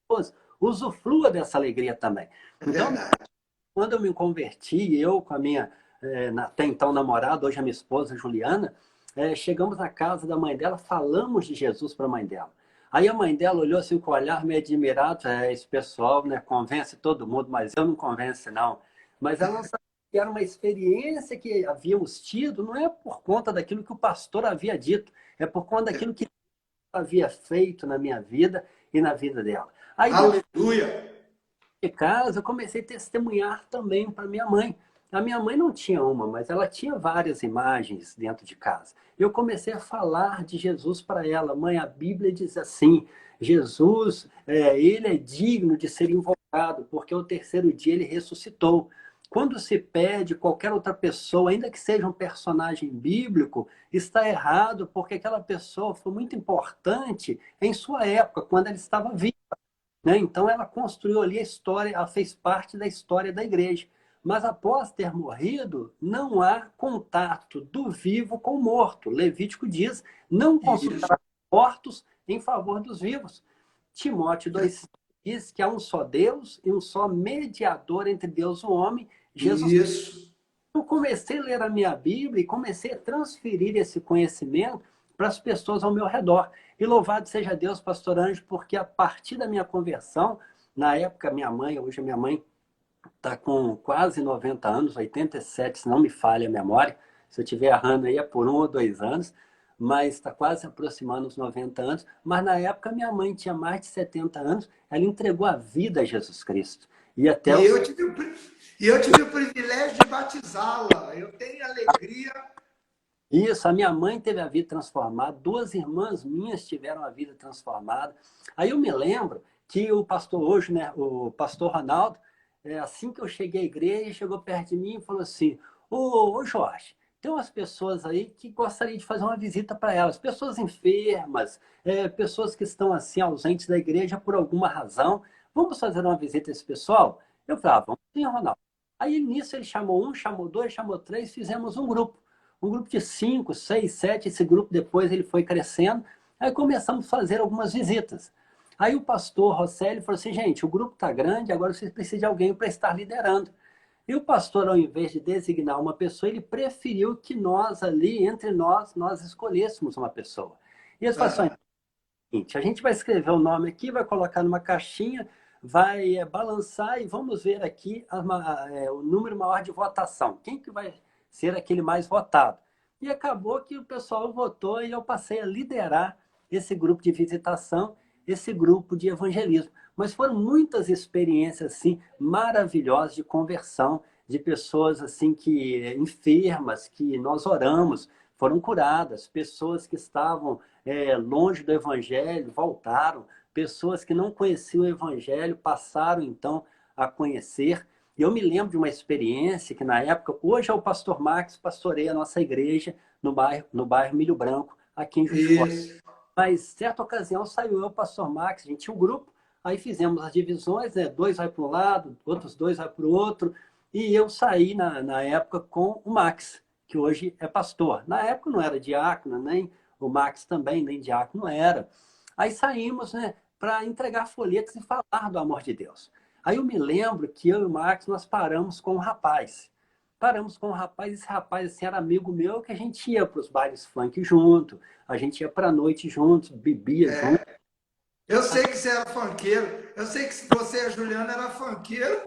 pessoas usufruam dessa alegria também. É Então, verdade. quando eu me converti, eu com a minha até então namorada, hoje a minha esposa Juliana, chegamos na casa da mãe dela, falamos de Jesus para a mãe dela. Aí a mãe dela olhou assim com um olhar meio admirado: esse pessoal, né, convence todo mundo, mas eu não convenço não. Mas ela não sabia que era uma experiência que havíamos tido, não é por conta daquilo que o pastor havia dito, é por conta daquilo que havia feito na minha vida e na vida dela. Aí dentro Aleluia. de casa, eu comecei a testemunhar também para minha mãe. A minha mãe não tinha uma, mas ela tinha várias imagens dentro de casa. Eu comecei a falar de Jesus para ela. Mãe, a Bíblia diz assim: Jesus, ele é digno de ser invocado, porque ao terceiro dia ele ressuscitou. Quando se pede qualquer outra pessoa, ainda que seja um personagem bíblico, está errado, porque aquela pessoa foi muito importante em sua época, quando ela estava viva, né? Então ela construiu ali a história, ela fez parte da história da igreja. Mas após ter morrido, não há contato do vivo com o morto. Levítico diz: não Isso. consultar mortos em favor dos vivos. Timóteo 2 diz que há um só Deus e um só mediador entre Deus e o homem, Jesus. Isso. Eu comecei a ler a minha Bíblia e comecei a transferir esse conhecimento para as pessoas ao meu redor. E louvado seja Deus, pastor Anjo, porque a partir da minha conversão, na época minha mãe, hoje a minha mãe está com quase 90 anos, 87, se não me falha a memória. Se eu estiver errando aí é por 1 ou 2 anos, mas está quase aproximando os 90 anos. Mas na época minha mãe tinha mais de 70 anos, ela entregou a vida a Jesus Cristo. E até E os eu tive o privilégio de batizá-la. Eu tenho alegria. Isso, a minha mãe teve a vida transformada, 2 irmãs minhas tiveram a vida transformada. Aí eu me lembro que o pastor hoje, né, o pastor Ronaldo, assim que eu cheguei à igreja, chegou perto de mim e falou assim: ô Jorge, tem umas pessoas aí que gostaria de fazer uma visita para elas, pessoas enfermas, pessoas que estão assim ausentes da igreja por alguma razão. Vamos fazer uma visita a esse pessoal? Eu falei: ah, vamos sim, Ronaldo. Aí nisso ele chamou um, chamou dois, chamou três, fizemos um grupo de 5, 6, 7. Esse grupo depois ele foi crescendo. Aí começamos a fazer algumas visitas. Aí o pastor Rosselli falou assim: gente, o grupo está grande, agora vocês precisam de alguém para estar liderando. E o pastor, ao invés de designar uma pessoa, ele preferiu que nós ali, entre nós escolhêssemos uma pessoa. E eles falaram assim: seguinte, a gente vai escrever o nome aqui, vai colocar numa caixinha, vai balançar e vamos ver aqui o número maior de votação. Quem que vai ser aquele mais votado? E acabou que o pessoal votou e eu passei a liderar esse grupo de visitação, esse grupo de evangelismo. Mas foram muitas experiências assim maravilhosas de conversão, de pessoas assim que enfermas, que nós oramos, foram curadas, pessoas que estavam longe do evangelho voltaram, pessoas que não conheciam o evangelho passaram então a conhecer. E eu me lembro de uma experiência que na época, hoje é o pastor Max, pastoreia a nossa igreja no bairro Milho Branco, aqui em Juiz de Fora. Isso. Mas certa ocasião saiu eu, o pastor Max, a gente tinha um grupo, aí fizemos as divisões, né? 2 vai para um lado, outros 2 vai para o outro, e eu saí na época com o Max, que hoje é pastor. Na época não era diácono, nem o Max também, nem diácono era. Aí saímos, né, para entregar folhetos e falar do amor de Deus. Aí eu me lembro que eu e o Max, nós paramos com um rapaz. Paramos com um rapaz, esse rapaz assim, era amigo meu, que a gente ia para os bailes funk junto, a gente ia para a noite juntos, bebia junto. Eu sei que você era funkeiro. Eu sei que você e a Juliana eram funkeiro.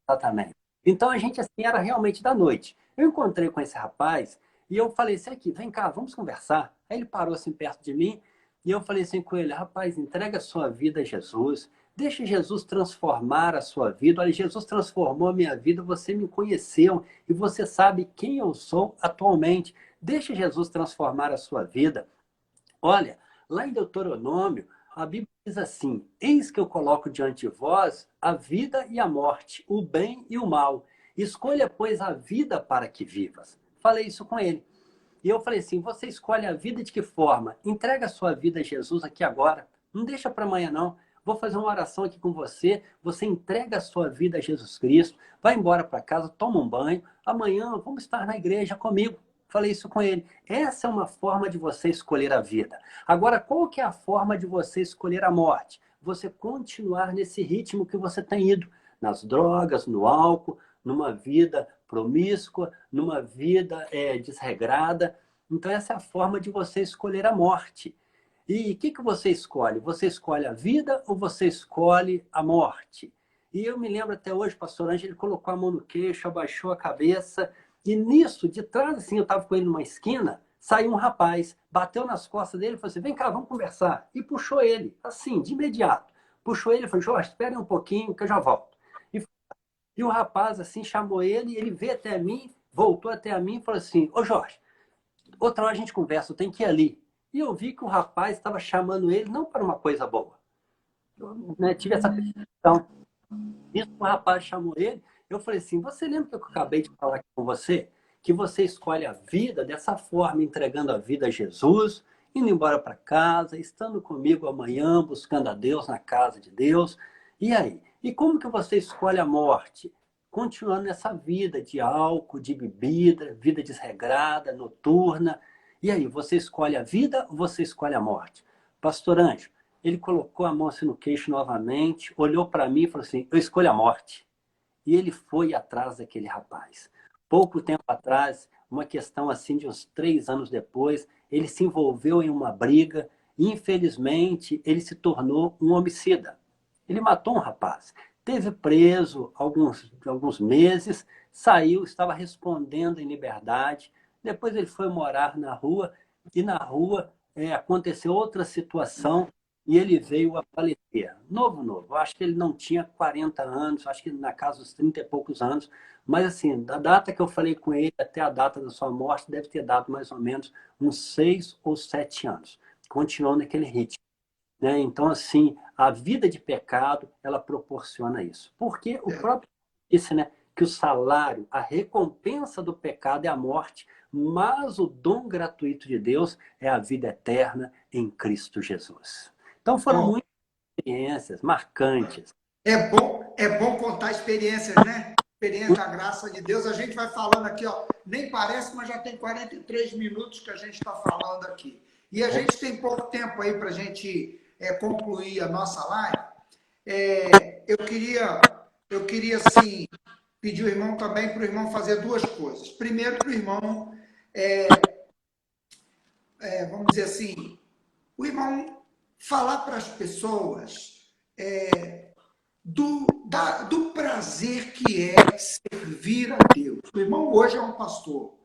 Exatamente. Então a gente assim era realmente da noite. Eu encontrei com esse rapaz e eu falei assim aqui, vem cá, vamos conversar. Aí ele parou assim perto de mim e eu falei assim com ele, rapaz, entrega a sua vida a Jesus. Deixa Jesus transformar a sua vida. Olha, Jesus transformou a minha vida, você me conheceu e você sabe quem eu sou atualmente. Deixa Jesus transformar a sua vida. Olha, lá em Deuteronômio, a Bíblia diz assim: Eis que eu coloco diante de vós a vida e a morte, o bem e o mal. Escolha, pois, a vida para que vivas. Falei isso com ele. E eu falei assim: você escolhe a vida de que forma? Entrega a sua vida a Jesus aqui agora. Não deixa para amanhã, não. Vou fazer uma oração aqui com você. Você entrega a sua vida a Jesus Cristo. Vai embora para casa, toma um banho. Amanhã vamos estar na igreja comigo. Falei isso com ele. Essa é uma forma de você escolher a vida. Agora, qual que é a forma de você escolher a morte? Você continuar nesse ritmo que você tem ido. Nas drogas, no álcool, numa vida promíscua, numa vida desregrada. Então, essa é a forma de você escolher a morte. E o que você escolhe? Você escolhe a vida ou você escolhe a morte? E eu me lembro até hoje, pastor Ângelo, ele colocou a mão no queixo, abaixou a cabeça, e nisso, de trás, assim, eu estava com ele numa esquina, saiu um rapaz, bateu nas costas dele e falou assim, vem cá, vamos conversar. E puxou ele, assim, de imediato. Puxou ele e falou, Jorge, espere um pouquinho que eu já volto. E o rapaz, assim, chamou ele, ele veio até mim, voltou até a mim e falou assim, ô Jorge, outra hora a gente conversa, eu tenho que ir ali. E eu vi que o rapaz estava chamando ele não para uma coisa boa. Eu, né, tive essa percepção. Isso, o rapaz chamou ele, eu falei assim, você lembra que eu acabei de falar aqui com você? Que você escolhe a vida dessa forma, entregando a vida a Jesus, indo embora para casa, estando comigo amanhã, buscando a Deus na casa de Deus. E aí? E como que você escolhe a morte? Continuando nessa vida de álcool, de bebida, vida desregrada, noturna. E aí, você escolhe a vida ou você escolhe a morte? Pastor Anjo, ele colocou a mão assim no queixo novamente, olhou para mim e falou assim, eu escolho a morte. E ele foi atrás daquele rapaz. Pouco tempo atrás, uma questão assim de uns 3 anos depois, ele se envolveu em uma briga e infelizmente ele se tornou um homicida. Ele matou um rapaz. Teve preso alguns meses, saiu, estava respondendo em liberdade. Depois ele foi morar na rua e na rua aconteceu outra situação e ele veio a falecer. Novo. Acho que ele não tinha 40 anos, acho que na casa dos 30 e poucos anos. Mas assim, da data que eu falei com ele até a data da sua morte, deve ter dado mais ou menos uns 6 ou 7 anos. Continuou naquele ritmo. Né? Então, assim, a vida de pecado, ela proporciona isso. Porque o próprio disse, né, que o salário, a recompensa do pecado é a morte, mas o dom gratuito de Deus é a vida eterna em Cristo Jesus. Então, foram Bom, muitas experiências marcantes. é bom contar experiências, né? Experiência da graça de Deus. A gente vai falando aqui, ó, nem parece, mas já tem 43 minutos que a gente está falando aqui. E a gente tem pouco tempo aí para a gente concluir a nossa live. Eu queria, assim, pedir o irmão também para o irmão fazer duas coisas. Primeiro, para o irmão, vamos dizer assim, o irmão falar para as pessoas do prazer que é servir a Deus. O irmão hoje é um pastor.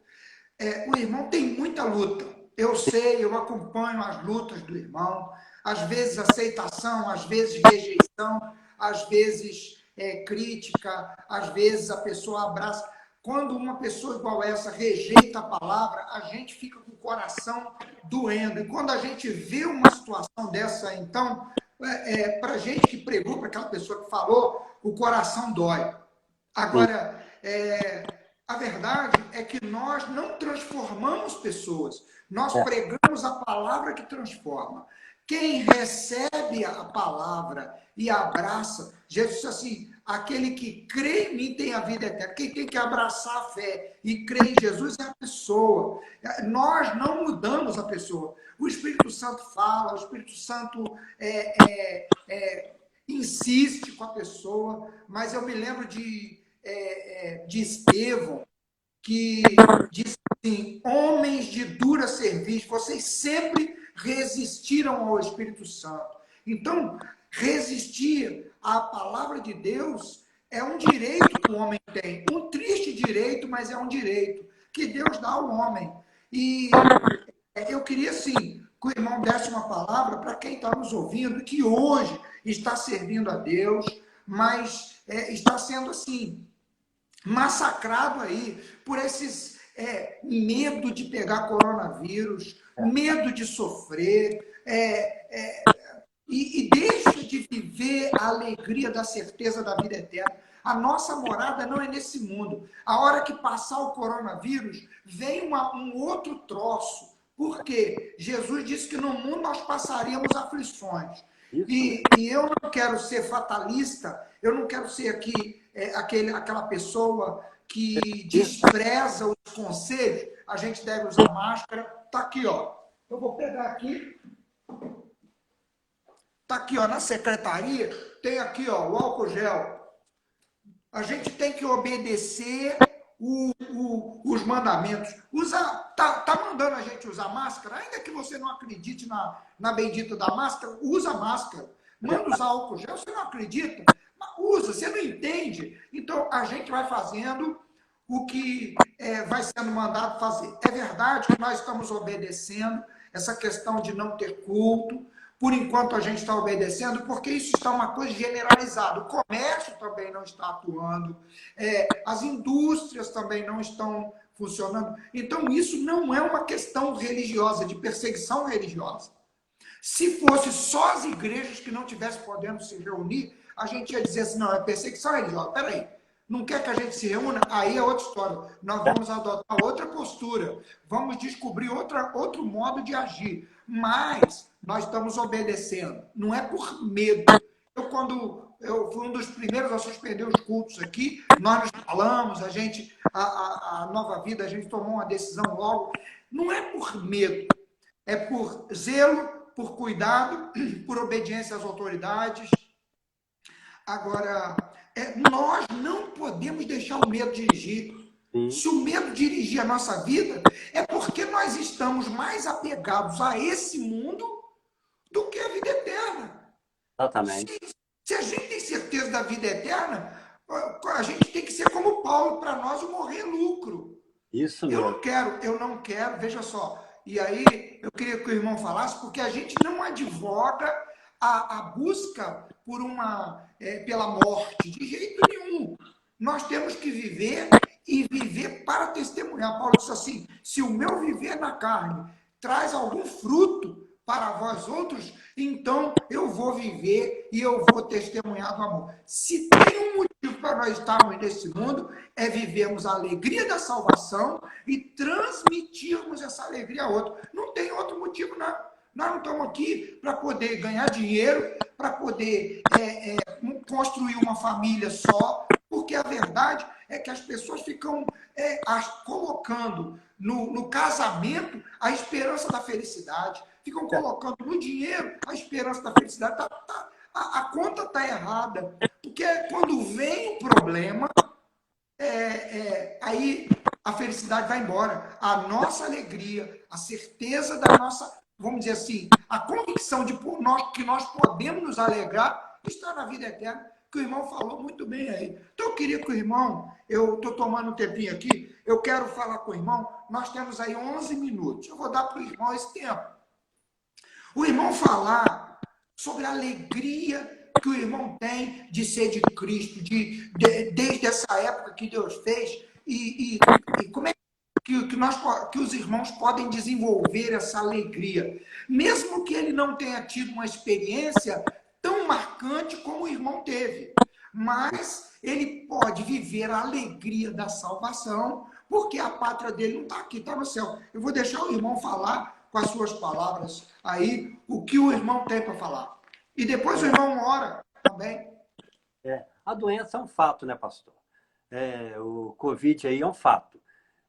O irmão tem muita luta. Eu sei, eu acompanho as lutas do irmão. Às vezes aceitação, às vezes rejeição, às vezes crítica, às vezes a pessoa abraça. Quando uma pessoa igual essa rejeita a palavra, a gente fica com o coração doendo. E quando a gente vê uma situação dessa, então, para a gente que pregou, para aquela pessoa que falou, o coração dói. Agora, a verdade é que nós não transformamos pessoas, nós pregamos a palavra que transforma. Quem recebe a palavra e abraça, Jesus disse assim, aquele que crê em mim tem a vida eterna. Quem tem que abraçar a fé e crer em Jesus é a pessoa. Nós não mudamos a pessoa. O Espírito Santo fala, o Espírito Santo insiste com a pessoa, mas eu me lembro de Estevão, que disse assim, homens de dura serviço, vocês sempre resistiram ao Espírito Santo. Então, resistir à palavra de Deus é um direito que o homem tem. Um triste direito, mas é um direito que Deus dá ao homem. E eu queria, sim, que o irmão desse uma palavra para quem está nos ouvindo, que hoje está servindo a Deus, mas está sendo, assim, massacrado aí por esses medo de pegar coronavírus, medo de sofrer, e deixa de viver a alegria da certeza da vida eterna. A nossa morada não é nesse mundo. A hora que passar o coronavírus, vem um outro troço. Por quê? Jesus disse que no mundo nós passaríamos aflições. E eu não quero ser fatalista, eu não quero ser aqui aquela pessoa que despreza os conselhos. A gente deve usar máscara. Tá aqui, ó. Eu vou pegar aqui. Tá aqui, ó, na secretaria, tem aqui, ó, o álcool gel. A gente tem que obedecer os mandamentos. Tá mandando a gente usar máscara, ainda que você não acredite na bendita da máscara, usa máscara. Manda usar álcool gel, você não acredita? Mas usa, você não entende. Então, a gente vai fazendo o que vai sendo mandado fazer. É verdade que nós estamos obedecendo essa questão de não ter culto. Por enquanto a gente está obedecendo, porque isso está uma coisa generalizada. O comércio também não está atuando, as indústrias também não estão funcionando. Então isso não é uma questão religiosa, de perseguição religiosa. Se fosse só as igrejas que não tivessem podendo se reunir, a gente ia dizer assim, não, é perseguição religiosa. Peraí, não quer que a gente se reúna? Aí é outra história. Nós vamos adotar outra postura, vamos descobrir outro modo de agir. Mas nós estamos obedecendo, não é por medo. Quando eu fui um dos primeiros a suspender os cultos aqui, nós nos falamos, a Nova Vida, a gente tomou uma decisão logo. Não é por medo, é por zelo, por cuidado, por obediência às autoridades. Agora, nós não podemos deixar o medo dirigir. Se o medo dirigir a nossa vida, é porque nós estamos mais apegados a esse mundo do que a vida eterna. Exatamente. Se a gente tem certeza da vida eterna, a gente tem que ser como Paulo, para nós o morrer é lucro. Isso mesmo. Eu não quero, veja só. E aí, eu queria que o irmão falasse, porque a gente não advoga a busca pela morte, de jeito nenhum. Nós temos que viver e viver para testemunhar. Paulo disse assim, se o meu viver na carne traz algum fruto para vós outros, então eu vou viver e eu vou testemunhar do amor. Se tem um motivo para nós estarmos nesse mundo, é vivermos a alegria da salvação e transmitirmos essa alegria a outro. Não tem outro motivo, não. Nós não estamos aqui para poder ganhar dinheiro, para poder construir uma família só, porque a verdade é que as pessoas ficam colocando no casamento a esperança da felicidade, ficam colocando no dinheiro a esperança da felicidade. A conta está errada, porque quando vem o problema, aí a felicidade vai embora. A nossa alegria, a certeza da nossa, vamos dizer assim, a convicção de que nós podemos nos alegrar está na vida eterna, que o irmão falou muito bem aí. Então eu queria que o irmão, eu estou tomando um tempinho aqui, eu quero falar com o irmão, nós temos aí 11 minutos, eu vou dar para o irmão esse tempo. O irmão falar sobre a alegria que o irmão tem de ser de Cristo, desde essa época que Deus fez, e como é que os irmãos podem desenvolver essa alegria, mesmo que ele não tenha tido uma experiência tão marcante como o irmão teve, mas ele pode viver a alegria da salvação, porque a pátria dele não está aqui, está no céu. Eu vou deixar o irmão falar com as suas palavras aí, o que o irmão tem para falar. E depois o irmão ora também. A doença é um fato, né, pastor? O Covid aí é um fato.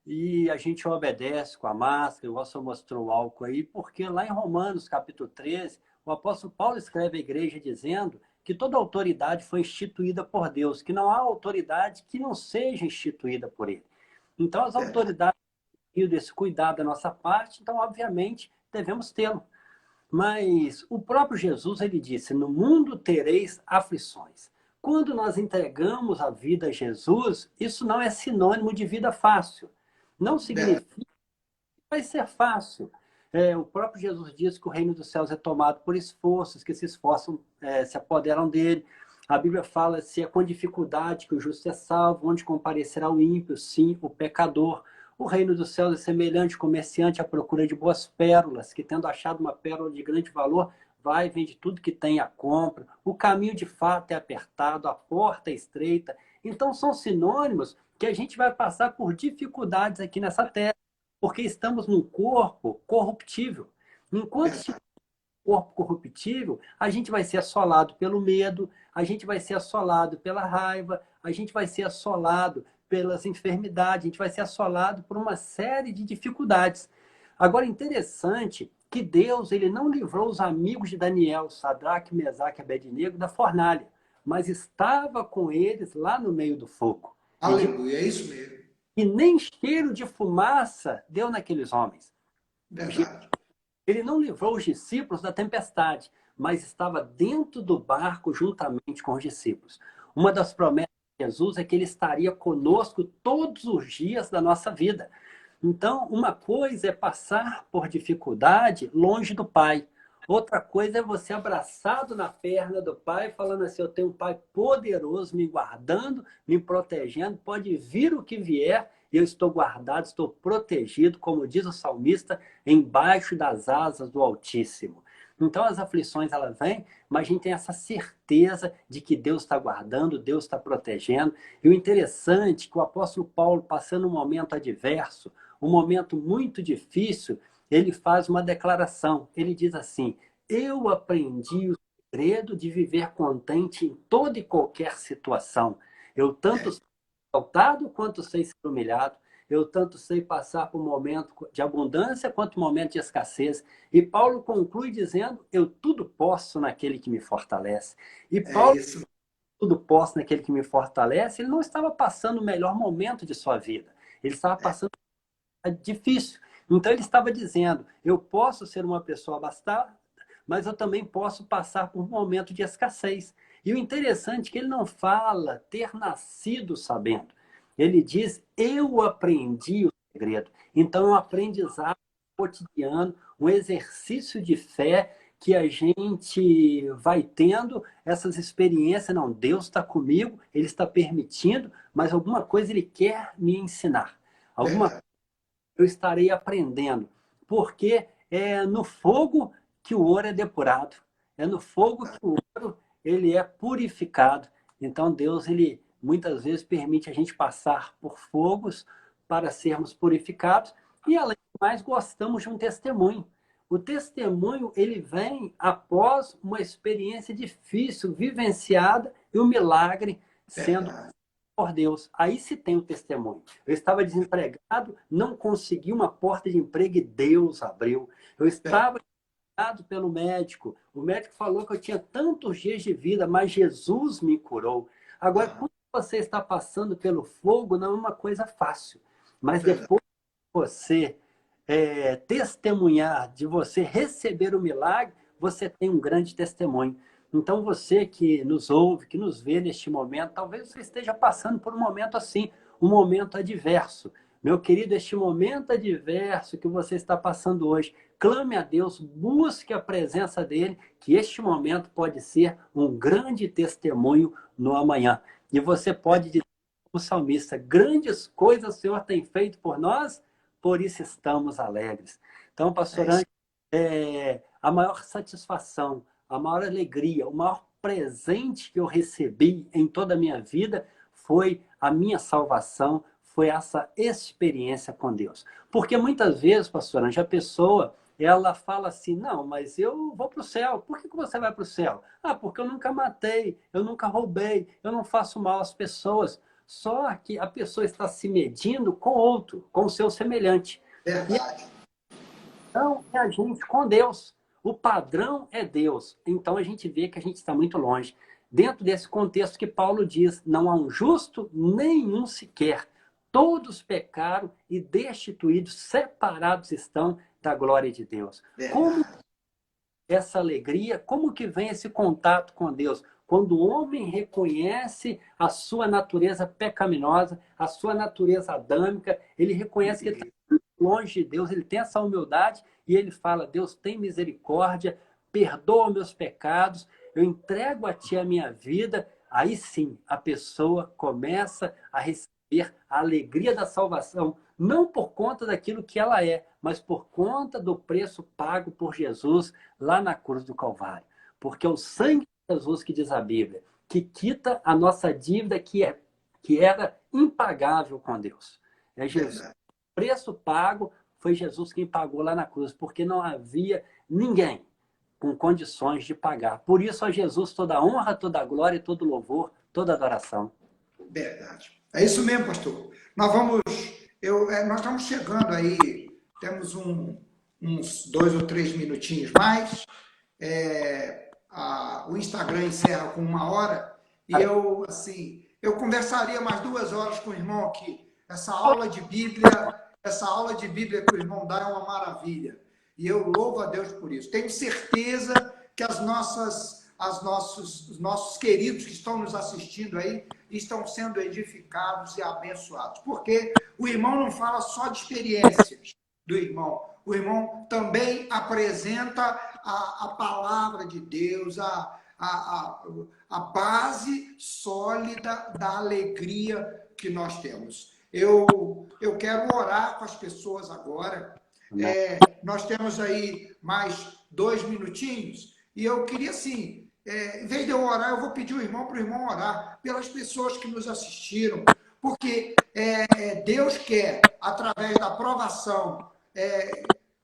E a gente obedece com a máscara, igual o senhor mostrou o álcool aí, porque lá em Romanos, capítulo 13, o apóstolo Paulo escreve à igreja dizendo que toda autoridade foi instituída por Deus, que não há autoridade que não seja instituída por ele. Então, as autoridades têm esse cuidado da nossa parte, então, obviamente, devemos tê-lo. Mas o próprio Jesus, ele disse, no mundo tereis aflições. Quando nós entregamos a vida a Jesus, isso não é sinônimo de vida fácil. Não Verdade. significa que vai ser fácil. O próprio Jesus diz que o reino dos céus é tomado por esforços, que se esforçam, se apoderam dele. A Bíblia fala se é com dificuldade que o justo é salvo, onde comparecerá o ímpio, sim, o pecador. O reino dos céus é semelhante ao comerciante à procura de boas pérolas, que tendo achado uma pérola de grande valor, vai e vende tudo que tem à compra. O caminho de fato é apertado, a porta é estreita. Então são sinônimos que a gente vai passar por dificuldades aqui nessa terra, porque estamos num corpo corruptível. Enquanto estiver num corpo corruptível, a gente vai ser assolado pelo medo, a gente vai ser assolado pela raiva, a gente vai ser assolado pelas enfermidades, a gente vai ser assolado por uma série de dificuldades. Agora, interessante que Deus ele não livrou os amigos de Daniel, Sadraque, Mesaque e Abednego, da fornalha, mas estava com eles lá no meio do fogo. Aleluia, é isso mesmo. E nem cheiro de fumaça deu naqueles homens. Verdade. Ele não livrou os discípulos da tempestade, mas estava dentro do barco juntamente com os discípulos. Uma das promessas de Jesus é que ele estaria conosco todos os dias da nossa vida. Então, uma coisa é passar por dificuldade longe do Pai. Outra coisa é você abraçado na perna do Pai, falando assim, eu tenho um Pai poderoso me guardando, me protegendo, pode vir o que vier, eu estou guardado, estou protegido, como diz o salmista, embaixo das asas do Altíssimo. Então as aflições elas vêm, mas a gente tem essa certeza de que Deus está guardando, Deus está protegendo. E o interessante é que o apóstolo Paulo, passando um momento adverso, um momento muito difícil, ele faz uma declaração. Ele diz assim, eu aprendi o segredo de viver contente em toda e qualquer situação. Eu tanto sei exaltado quanto sei ser humilhado. Eu tanto sei passar por um momento de abundância quanto um momento de escassez. E Paulo conclui dizendo, eu tudo posso naquele que me fortalece. E É Paulo, isso. tudo posso naquele que me fortalece, ele não estava passando o melhor momento de sua vida. Ele estava passando difícil. Então ele estava dizendo, eu posso ser uma pessoa abastada, mas eu também posso passar por um momento de escassez. E o interessante é que ele não fala ter nascido sabendo. Ele diz, eu aprendi o segredo. Então é um aprendizado cotidiano, um exercício de fé que a gente vai tendo essas experiências. Não, Deus está comigo, Ele está permitindo, mas alguma coisa Ele quer me ensinar. Alguma Verdade. eu estarei aprendendo. Porque é no fogo que o ouro é depurado. É no fogo que o ouro ele é purificado. Então Deus ele muitas vezes permite a gente passar por fogos para sermos purificados e além do mais gostamos de um testemunho. O testemunho ele vem após uma experiência difícil, vivenciada e o milagre sendo Verdade. por Deus. Aí se tem o testemunho. Eu estava desempregado, não consegui uma porta de emprego e Deus abriu. Eu estava tratado pelo médico. O médico falou que eu tinha tantos dias de vida, mas Jesus me curou. Agora, Ah, quando você está passando pelo fogo, não é uma coisa fácil. Mas verdade. depois de você testemunhar, de você receber o milagre, você tem um grande testemunho. Então, você que nos ouve, que nos vê neste momento, talvez você esteja passando por um momento assim, um momento adverso. Meu querido, este momento adverso que você está passando hoje, clame a Deus, busque a presença dele, que este momento pode ser um grande testemunho no amanhã. E você pode dizer, como salmista, grandes coisas o Senhor tem feito por nós, por isso estamos alegres. Então, É pastor isso. Ângelo, a maior satisfação, a maior alegria, o maior presente que eu recebi em toda a minha vida foi a minha salvação, foi essa experiência com Deus. Porque muitas vezes, pastor Ângelo, a pessoa ela fala assim, não, mas eu vou para o céu. Por que você vai para o céu? Ah, porque eu nunca matei, eu nunca roubei, eu não faço mal às pessoas. Só que a pessoa está se medindo com outro, com o seu semelhante. E Verdade. então é a gente com Deus. O padrão é Deus. Então a gente vê que a gente está muito longe. Dentro desse contexto que Paulo diz, não há um justo nenhum sequer. Todos pecaram e destituídos, separados estão da glória de Deus. Como Verdade. essa alegria? Como que vem esse contato com Deus? Quando o homem reconhece a sua natureza pecaminosa, a sua natureza adâmica, ele reconhece que ele está longe de Deus, ele tem essa humildade e ele fala: Deus, tem misericórdia, perdoa meus pecados, eu entrego a Ti a minha vida. Aí sim, a pessoa começa a receber a alegria da salvação, não por conta daquilo que ela é, mas por conta do preço pago por Jesus lá na cruz do Calvário. Porque é o sangue de Jesus, que diz a Bíblia, que quita a nossa dívida que era impagável com Deus. É Jesus. Verdade. O preço pago foi Jesus quem pagou lá na cruz, porque não havia ninguém com condições de pagar. Por isso a Jesus toda a honra, toda a glória, todo louvor, toda adoração. Verdade. É isso mesmo, pastor. Nós estamos chegando aí, temos uns 2 ou 3 minutinhos mais. O Instagram encerra com 1 hora e eu conversaria mais 2 horas com o irmão aqui. Essa aula de Bíblia que o irmão dá é uma maravilha. E eu louvo a Deus por isso. Tenho certeza que os nossos queridos que estão nos assistindo aí estão sendo edificados e abençoados. Porque o irmão não fala só de experiências do irmão. O irmão também apresenta a palavra de Deus, a base sólida da alegria que nós temos. Eu quero orar com as pessoas agora. Nós temos aí mais 2 minutinhos e eu queria, assim, em vez de eu orar, eu vou pedir para o irmão orar pelas pessoas que nos assistiram, porque Deus quer, através da provação,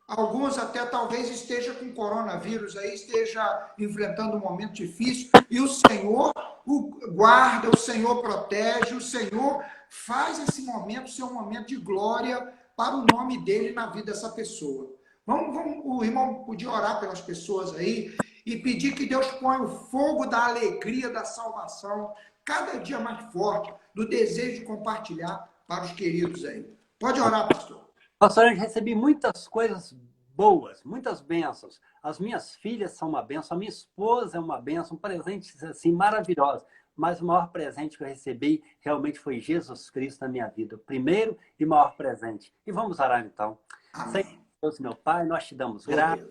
alguns até talvez esteja com coronavírus aí, esteja enfrentando um momento difícil, e o Senhor o guarda, o Senhor protege, o Senhor faz esse momento ser um momento de glória para o nome dele na vida dessa pessoa. O irmão podia orar pelas pessoas aí e pedir que Deus ponha o fogo da alegria da salvação cada dia mais forte, do desejo de compartilhar para os queridos aí. Pode orar, pastor. Pastor, eu recebi muitas coisas boas, muitas bênçãos. As minhas filhas são uma bênção, a minha esposa é uma bênção, presentes assim maravilhosos. Mas o maior presente que eu recebi realmente foi Jesus Cristo na minha vida. O primeiro e maior presente. E vamos orar então. Amém. Senhor Deus, meu Pai, nós te damos graças,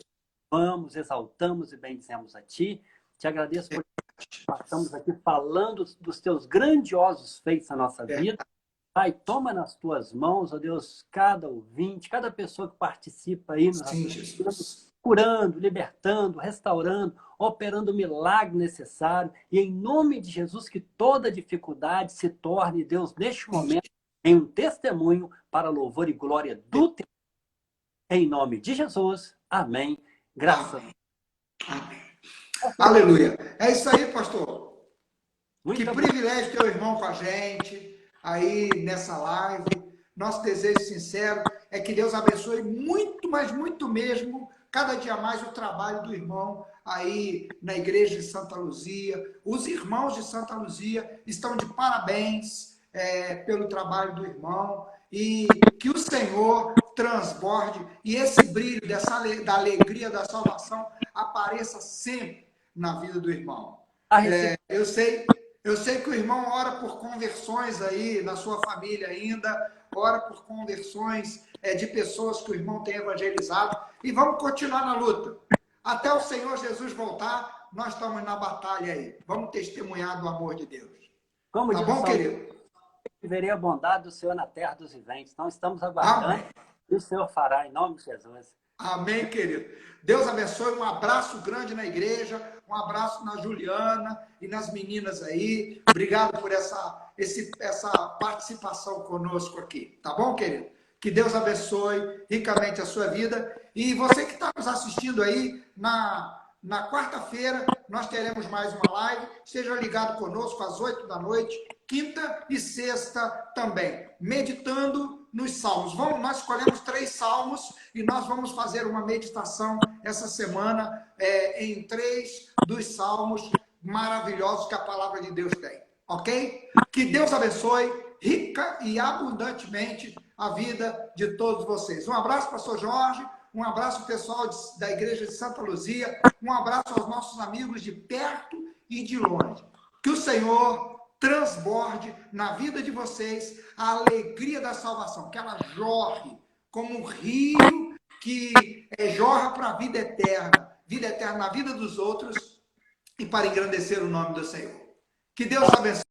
vamos, exaltamos e bendizemos a Ti. Te agradeço por estamos aqui falando dos Teus grandiosos feitos na nossa vida. Pai, toma nas Tuas mãos, ó Deus, cada ouvinte, cada pessoa que participa aí nos Jesus, curando, libertando, restaurando, operando o milagre necessário. E em nome de Jesus, que toda dificuldade se torne, Deus, neste momento, em um testemunho para louvor e glória do Teu. Em nome de Jesus. Amém. Graças. Amém. Aleluia. É isso aí, pastor. Muito que privilégio ter o irmão com a gente aí nessa live. Nosso desejo sincero é que Deus abençoe muito, mas muito mesmo, cada dia mais o trabalho do irmão aí na igreja de Santa Luzia. Os irmãos de Santa Luzia estão de parabéns pelo trabalho do irmão, e que o Senhor transborde e esse brilho da alegria da salvação apareça sempre na vida do irmão. Eu sei que o irmão ora por conversões aí na sua família ainda, ora por conversões de pessoas que o irmão tem evangelizado, e vamos continuar na luta. Até o Senhor Jesus voltar, nós estamos na batalha aí. Vamos testemunhar do amor de Deus. Como tá bom, querido? Verei a bondade do Senhor na terra dos viventes. Então estamos aguardando e o Senhor fará, em nome de Jesus. Amém, querido. Deus abençoe. Um abraço grande na igreja, um abraço na Juliana e nas meninas aí. Obrigado por essa participação conosco aqui. Tá bom, querido? Que Deus abençoe ricamente a sua vida. E você que está nos assistindo aí, na quarta-feira, nós teremos mais uma live. Esteja ligado conosco às 8 da noite, quinta e sexta também, meditando nos salmos. Nós escolhemos 3 salmos e nós vamos fazer uma meditação essa semana em 3 dos salmos maravilhosos que a palavra de Deus tem. Ok? Que Deus abençoe rica e abundantemente a vida de todos vocês. Um abraço, pastor Jorge. um abraço pessoal da Igreja de Santa Luzia, um abraço aos nossos amigos de perto e de longe. Que o Senhor transborde na vida de vocês a alegria da salvação, que ela jorre como um rio que jorra para a vida eterna na vida dos outros e para engrandecer o nome do Senhor. Que Deus abençoe.